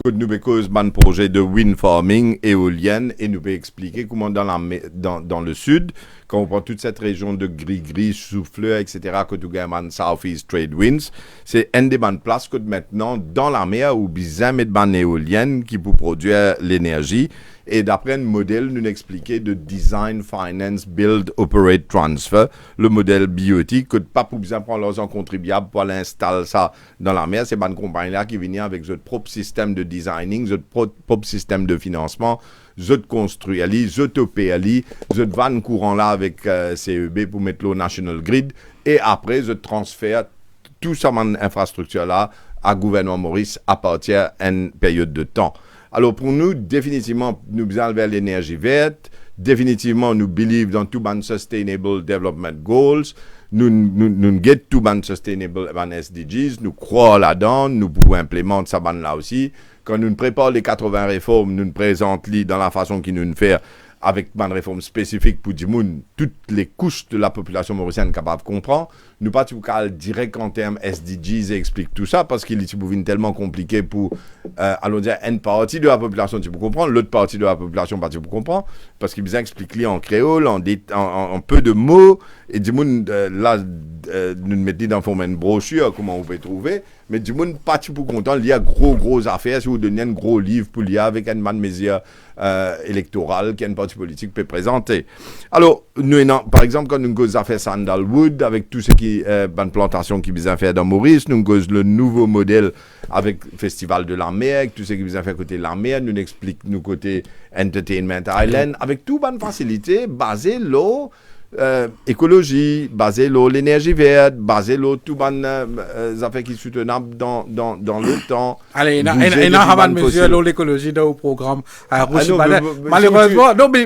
que nous cause un projet de wind farming éolienne et nous peut expliquer comment dans le sud, quand on prend toute cette région de gris-gris, souffleur, etc., que tout gagne Southeast Trade Winds, c'est une des bonnes places que maintenant dans la mer où besoin mettre une éolienne qui peut produire l'énergie Et d'après un modèle, nous expliquer de Design, Finance, Build, Operate, Transfer, le modèle biotique, que pas pour besoin prendre l'argent contribuable pour aller installer ça dans la mer. C'est une compagnie là qui vient avec votre propre système de designing, votre propre système de financement, votre construit, votre opé, votre van courant là avec CEB pour mettre l'eau National Grid. Et après, je transfère tout ça, mon infrastructure là, à gouvernement Maurice à partir d'une période de temps. Alors pour nous, définitivement, nous besoin vers l'énergie verte. Définitivement, nous believe dans tout ban Sustainable Development Goals. Nous get tout ban Sustainable SDGs. Nous croyons là-dedans. Nous pouvons implémenter ça ban là aussi. Quand nous préparons les 80 réformes, nous présentons dans la façon qu'ils nous fait avec une réforme spécifique pour toutes les couches de la population mauricienne capables de comprendre. Nous pas tout cas direct en termes SDGs et explique tout ça parce qu'il est tellement compliqué pour, allons dire, une partie de la population tu peux comprendre, l'autre partie de la population pas tu peux comprendre parce qu'il explique en créole, en peu de mots et du monde là nous mettons dans forme une brochure comment on peut trouver mais du monde pas tu peux content il y a gros affaires si vous donnez un gros livre pour lire avec une bonne mesure électorale qu'un parti politique peut présenter. Alors nous par exemple quand nous avons fait Sandalwood avec tout ce qui bonne plantation qui nous a fait dans Maurice, nous avons le nouveau modèle avec Festival de la mer, tout ce qui nous a fait côté la mer, nous explique nous côté Entertainment Island avec tout bonne facilité basé l'eau écologie, basé l'eau l'énergie verte, basé l'eau tout bonne affaires qui soutenables dans le temps. Allez, il y a une mesure l'eau l'écologie dans le programme malheureusement non mais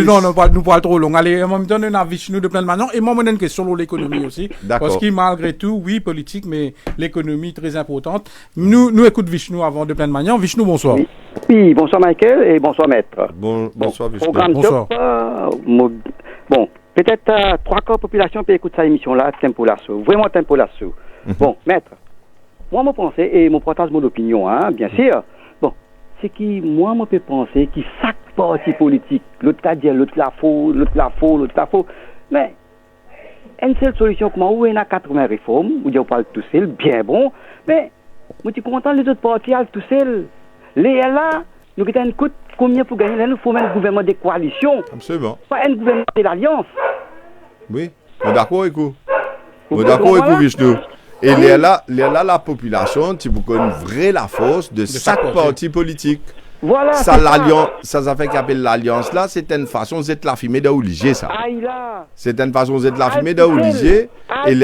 non nous parlons trop long. Allez, on me donne un avis nous de plein de manières et moi on a une question sur l'économie aussi parce que malgré tout oui politique mais l'économie très importante. Nous écoute Vishnu avant de plein de manières. Vishnu, bonsoir. Oui, bonsoir Michael et bonsoir maître. Bonsoir Vishnu. Bonsoir. Bon, peut-être 3 quarts de la population peut écouter cette émission-là, Tempo Lasso. Vraiment Tempo Lasso. Bon, maître, moi, je pense, et je partage mon opinion, hein, bien sûr. Bon, c'est que moi, je peux penser que chaque parti politique, l'autre a dit, l'autre la faux. Mais, une seule solution, comment, où il y a 80 réformes, où on parle tout seul, bien bon, mais, je suis content, les autres partis, tout seul. Les là, nous avons un coup combien pour gagner? Là, nous faut un gouvernement de coalition. Absolument. Pas un gouvernement de l'alliance. Oui, on est d'accord avec vous. On est d'accord avec vous, Vishnu. Et là, la population, tu peux connaître la force de chaque parti politique. Voilà. Ça, l'alliance, ça fait qu'appelle l'alliance là, c'est une façon d'être la fumée d'Olivier, ça. C'est une façon d'être la fumée d'Olivier. Et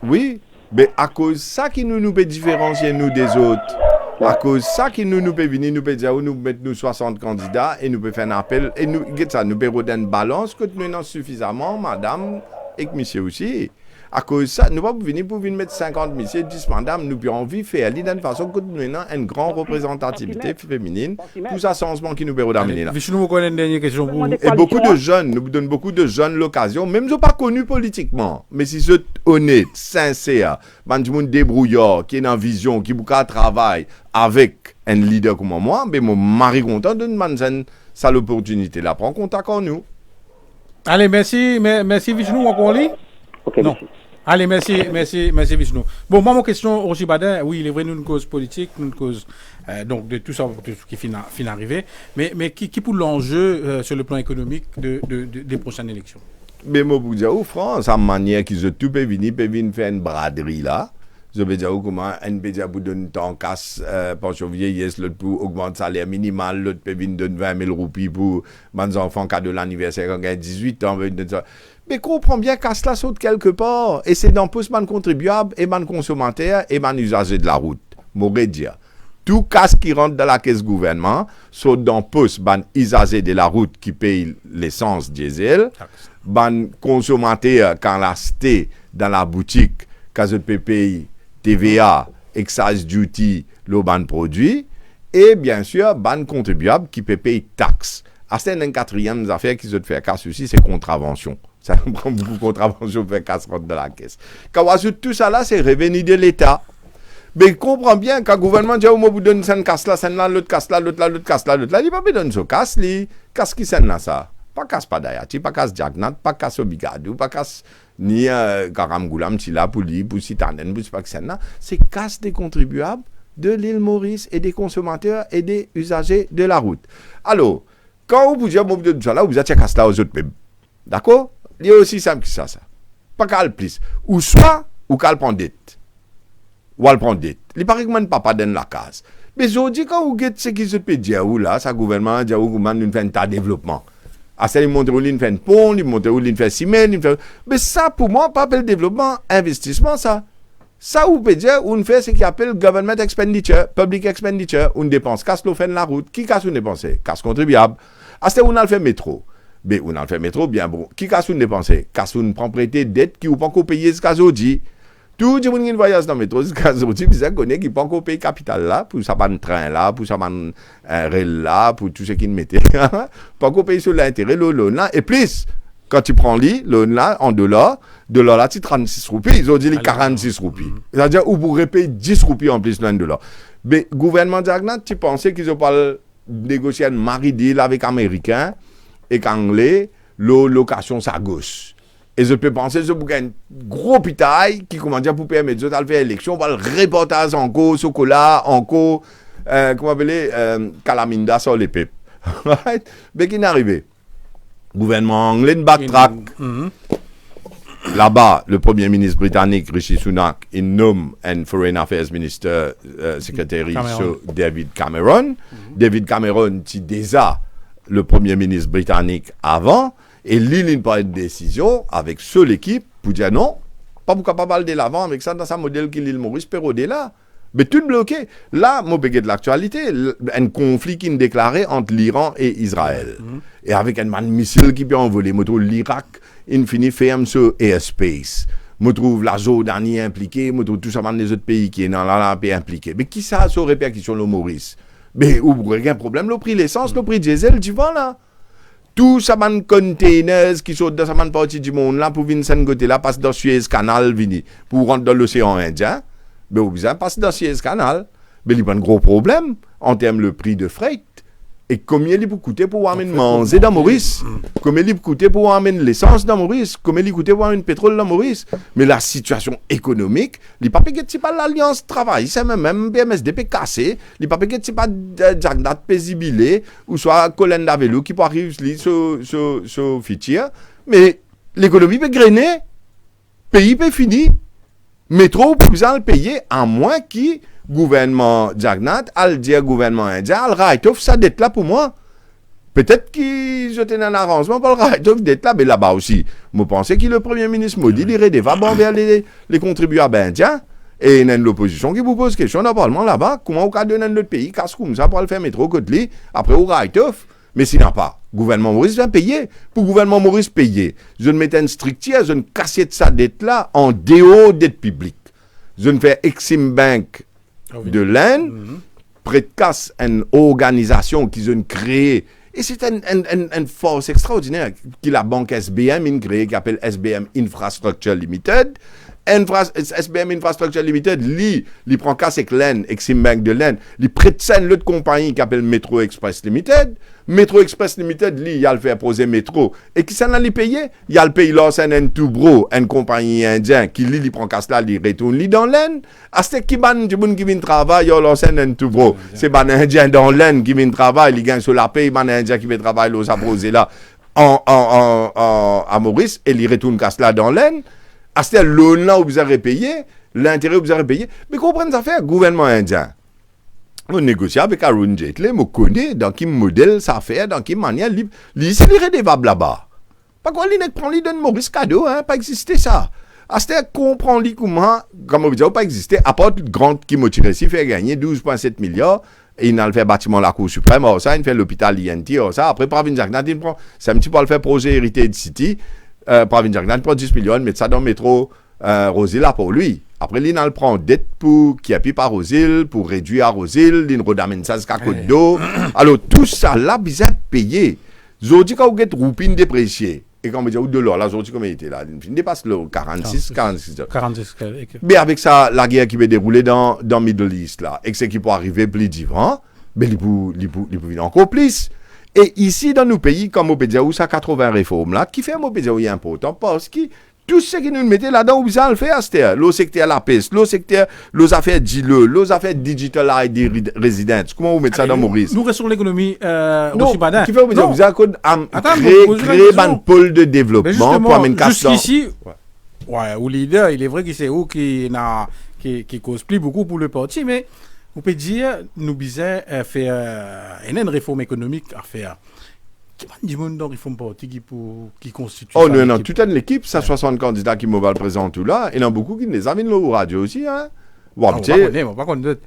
oui, mais à cause de ça qui nous peut différencier nous des autres. À cause de ça qui nous peut venir, nous peut dire, nous mettons nous 60 candidats et nous peut faire un appel et nous peut redonner une balance que nous avons suffisamment, madame et que monsieur aussi. À cause de ça, nous ne pouvons pas venir pour venir mettre 50 messieurs, 10 madame, nous avons envie de faire d'une façon que nous avons une grande représentativité féminine. Tout ça, changement qui nous peut redamener là. Vishnu, vous connaissez une dernière question pour vous. Et beaucoup de jeunes, nous donnons beaucoup de jeunes l'occasion, même si ils ne sont pas connus politiquement, mais si ils sont honnêtes, sincères, débrouillards, qui ont une vision, qui ont travail avec un leader comme moi, mais mon mari content de demander ça l'opportunité là. Prends contact avec nous. Allez, merci Vishnu, encore lui. Ok, non. merci. Allez, merci Vishnu. Bon, moi, mon question, Roger Badin, oui, il est vrai, nous, une cause politique, nous, une cause, donc, de tout ça, de tout ce qui finit arrivé, mais qui pour l'enjeu sur le plan économique des prochaines élections? Mais moi, pour dire, au France, à manière qu'ils ont tout peut venir faire une braderie là. Je veux dire, comment un peut dire pour donner temps casse pension vieillesse, l'autre pour augmenter le salaire minimal, l'autre peut venir donner 20 000 roupies pour mes enfants cadeau de l'anniversaire quand ils ont 18 ans. Mais comprends bien qu'à cela saute quelque part. Et c'est dans plus man contribuable et man consommateur et man usager de la route. M'aurait dire. Tout casse qui rentre dans la caisse gouvernement saute dans plus man usager de la route qui paye l'essence diesel, man consommateur quand la cité dans la boutique quand je peux payer TVA, excise duty, le ban produit, et bien sûr, ban contribuable qui peut payer taxes. C'est une quatrième affaire qui se fait casse aussi, c'est contravention. Ça prend beaucoup de contravention pour faire casse rentre dans la caisse. Quand on ajoute tout ça là, c'est revenu de l'État. Mais comprends bien, quand le gouvernement dit, moi, vous donnez cette casse là, celle là, l'autre casse là, l'autre casse là, il ne va pas donner ce casse là. Casse qui c'est là, ça? Pas casse Padayati, pas casse Jagnat, pas casse Obigadou, pas casse ni Karam Goulam, Tila, pour Sitanen, pour pas que c'est là. C'est casse des contribuables de l'île Maurice et des consommateurs et des usagers de la route. Alors, quand vous dites, vous êtes casse là aux autres mêmes. D'accord? Il y a aussi simple que ça. Pas qu'à le plus. Ou soit, ou qu'à le prendre dette. Ou à le prendre dette. Il paraît que mon papa donne la case. Mais je dis, quand vous dites ce qui se peut dire, ou là, ça gouvernement, dit, ou nous fait un tas de développement. Ah, ça, il montre où il fait un pont, il montre où il fait ciment, mais ça, pour moi, pas appelle développement, investissement, ça. Ça, vous pouvez dire, on fait ce qu'on appelle government expenditure, public expenditure, on dépense, casse l'eau, fait la route, qui casse on dépense? Casse contribuable. Ah, c'est on a fait métro. Mais on a fait métro, bien bon. Qui casse on dépense? Casse on propriété, dette, qui ou pas encore payer ce cas aujourd'hui. Tout le monde qui voyage dans le métro, ce cas aujourd'hui, vous savez qui pas encore payer capital là, pour ça, un train là, pour ça, un rail là, pour tout ce qu'ils mettaient. Pas encore payer sur l'intérêt, le loan là, et plus. Quand tu prends le là, en dollars là, tu 36 roupies. Ils ont dit les 46 roupies. C'est-à-dire, vous pourrez payer 10 roupies en plus d'un dollar. Mais le gouvernement d'Agnat, tu pensais qu'ils ont pas négocié un mari-deal avec les Américains et qu'Anglais, la location, ça gauche. Et je peux penser que c'est un gros pitaille qui, comment dire, pour permettre de faire l'élection, va le reportage en co, chocolat, en co, comment appeler, calaminda sur les pipes. Mais qui n'est arrivé? Gouvernement anglais backtrack. Là-bas, le premier ministre britannique, Rishi Sunak, il nomme un Foreign Affairs Minister, secrétaire sur David Cameron. David Cameron, qui déjà le premier ministre britannique avant, et il prend une décision avec seule équipe pour dire non, pas pour capable aller de l'avant avec ça dans sa modèle qui l'île Maurice pérodé là. Mais tout bloqué. Là, moi, je de l'actualité, un conflit qui est déclaré entre l'Iran et Israël. Et avec un missile qui peut envoler, je trouve l'Irak, il finit ferme sur airspace. Je trouve la Jordanie impliquée, je trouve tout ça les autres pays qui sont dans la paix impliqués. Mais qui ça a sur répercussion le Maurice? Mais où vous avez un problème, le prix de l'essence, le prix du diesel, tu vois là? Tout ça, les containers qui sont dans cette partie du monde là, pour venir de côté là, passer dans Suez Canal, pour rentrer dans l'océan Indien. Mais vous avez passé dans Suez Canal. Mais il y a un gros problème en termes de prix de freight. Et combien il peut coûter pour amener manger dans Maurice? Combien il peut coûter pour amener l'essence dans Maurice? Combien il peut coûter pour amener le pétrole dans Maurice? Mais la situation économique, il n'y a pas de pas l'Alliance Travail, c'est même PMSDP cassé, il n'y a pas de Jagnat paisible, ou soit Colin Davelo qui peut arriver sur Fitia. Mais l'économie peut grainer, le pays peut finir. Métro, vous allez le payer, à moins que gouvernement Jagnat, al dire gouvernement indien, al write-off sa dette là pour moi. Peut-être qu'ils ont un arrangement pour le write-off dette là, mais là-bas aussi. Moi, je pensais que le premier ministre maudit irait des vabons vers les contribuables indiens. Et il y a l'opposition qui vous pose question dans le Parlement là-bas. Comment on peut donner notre pays, casse comme ça pour le faire métro côté après au write-off? Mais s'il n'y a pas, le gouvernement Maurice va payer. Pour le gouvernement Maurice payer, je ne mets une stricture, je ne casse de sa dette là en dehors dette publique. Je ne fais Exim Bank de l'Inde, près casse une organisation qu'ils ont créée. Et c'est une force extraordinaire que la banque SBM a créée, qui s'appelle SBM Infrastructure Limited. SBM Infrastructure Limited, il prend casse avec l'Inde, Exim Bank de l'Inde, il prête l'autre compagnie qui s'appelle Metro Express Limited. Metro Express Limited, il a le fait poser métro. Et qui s'en a le payé? Il a le payé là, c'est un Tubro, une compagnie indienne, qui il prend casse là, il retourne dans l'Inde. À ce qui ban du monde qui vient travailler, là, c'est un Tubro. C'est ban indien dans l'Inde qui vient travailler, il gagne sur la paye, ban indien qui vient travailler, là, ça pose là, à Maurice, et il retourne casse là dans l'Inde. À ce loan là où vous avez payé, l'intérêt où vous avez payé. Mais comprenez ça fait, gouvernement indien. On négocie avec Arun Jaitley, on connaît dans quel modèle ça fait, dans quelle manière, c'est redevable là-bas. Pas quoi, il prend les donne Maurice cadeau, hein, pas exister ça. À ce comprend comment, comme on dit, pas exister, à part toute grande qui m'a tiré, s'il fait gagner 12,7 milliards, et il a fait bâtiment la Cour suprême, ça, il fait l'hôpital INT, ça, après, Pravin Jagnat, il prend, c'est un petit peu le faire projet Heritage City, Pravin Jagnat, il prend 10 millions, met ça dans le métro, Rosil là pour lui. Après, il prend dette pour qui appuie par Rosil, pour réduire à Rosil, il redamène ça jusqu'à Côte d'eau. Alors, tout ça là, bizarre payé. Aujourd'hui, quand vous êtes roupine dépréciée, et quand on me dit, de l'or, là, aujourd'hui, comment il était là? Il dépasse le 46 heures. 46. Mais avec ça, la guerre qui va dérouler dans Middle East, là, et que c'est qui peut arriver plus d'ivant, mais il peut venir encore plus. Et ici, dans nos pays, comme on peut dire, où ça 80 réformes là, qui fait un pays important, parce que tout ce qui nous mettait là-dedans, où ça le fait, c'était le secteur la peste, le secteur, les affaires d'ILE, les affaires digital ID residence. Comment vous mettez ça dans Maurice? Nous restons l'économie Non, aussi badin. qui fait vous dire, vous avez créé un pôle de développement pour amener jusqu'ici, ouais, au leader, il est vrai que c'est où qui cause plus beaucoup pour le parti, mais on peut dire, nous bisons faire une réforme économique à faire. Qui va dire dans réforme parti qui constitue. Oh non, toute l'équipe, ça 60 candidats qui m'ont présenter tout là, et il y en a beaucoup qui les amènent au radio aussi, hein. Bon, pas connaître.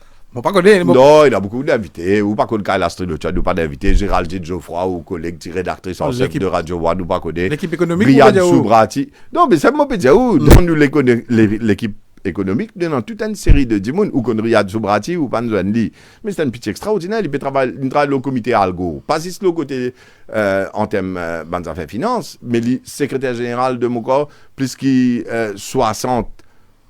Non, il y a beaucoup d'invités, ou pas qu'on Kyle Astrid, tu n'as pas d'invités, Géraldine Geoffroy, ou collègue rédactrice en chef de Radio One, ou pas connaître. L'équipe économique, Riyad Soubrati. Non, mais c'est moi, peut dire où, dans l'équipe économique, dans toute une série de dimons, ou qu'on Riyad Soubrati, ou Panzouanli. Mais c'est un petit extraordinaire, il peut travailler au comité Algo. Pas juste le côté, en termes d'affaires finances, mais le secrétaire général de mon corps, plus que 60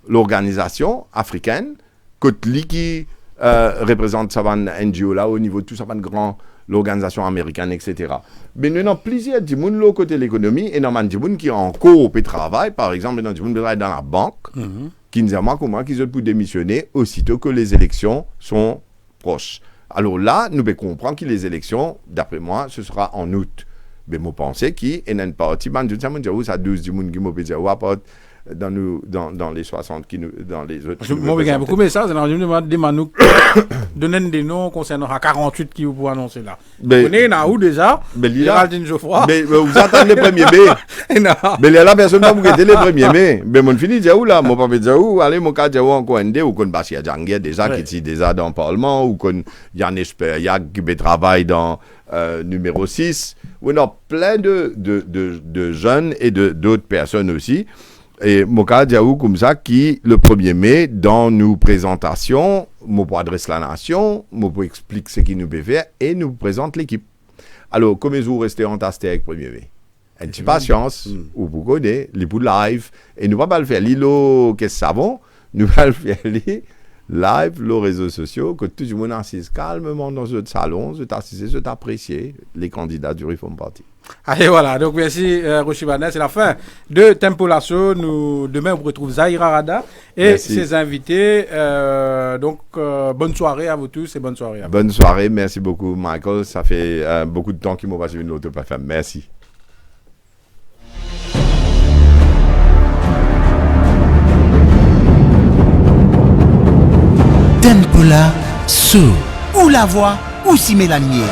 l'organisation africaine, côté qui représente ça NGO là au niveau de tout ça grand l'organisation américaine, etc. Mais nous avons plusieurs gens de côté de l'économie et nous avons des gens qui ont encore au travail, par exemple, nous avons des gens qui travaillent dans la banque, qui nous disent comment ils ont pu démissionner aussitôt que les élections sont proches. Alors là, nous pouvons comprendre que les élections, d'après moi, ce sera en août. Mais je pense qu'il y a une partie, ça 12 gens qui m'ont dit, dans les 60 qui nous dans les autres. Moi, il y a beaucoup de messages. Demande-nous donner des noms concernant 48 qui vous pouvez annoncer là. Vous connaissez où déjà? Géraldine Geoffroy. Mais vous attendez le 1er mai. Mais là, personne ne vous le 1er mai. Mais mon fini dit où là? Mon papa dit où? Allez, mon cas dit où encore ND ou qu'on Bachia Djanguer déjà qui est déjà dans le Parlement ou qu'on Yann Esperia qui travaille dans numéro 6. On a plein de jeunes et d'autres personnes aussi. Et Moka Diaou comme ça qui le 1er mai dans nos présentations, moi pour adresser la nation, moi pour expliquer ce qu'il nous peut faire et nous présente l'équipe. Alors comment vous restez entasté avec 1er mai? Un petit patience, ou vous connaissez, les bouts live et nous pas le faire l'îlot qu'est-ce savons, nous va le faire live, les réseaux sociaux, que tout le monde assise calmement dans ce salon, se t'assiser, se t'apprécier les candidats du Reform Party. Allez, voilà. Donc, merci, Rochibana. C'est la fin de Tempo Lasso. Demain, on retrouve Zahira Rada et ses invités. Donc, bonne soirée à vous tous et bonne soirée à vous. Bonne soirée. Merci beaucoup, Michael. Ça fait beaucoup de temps qu'il m'a passé une autre FM. Merci. Tempo Lasso. Ou la voix, ou si Mélanie.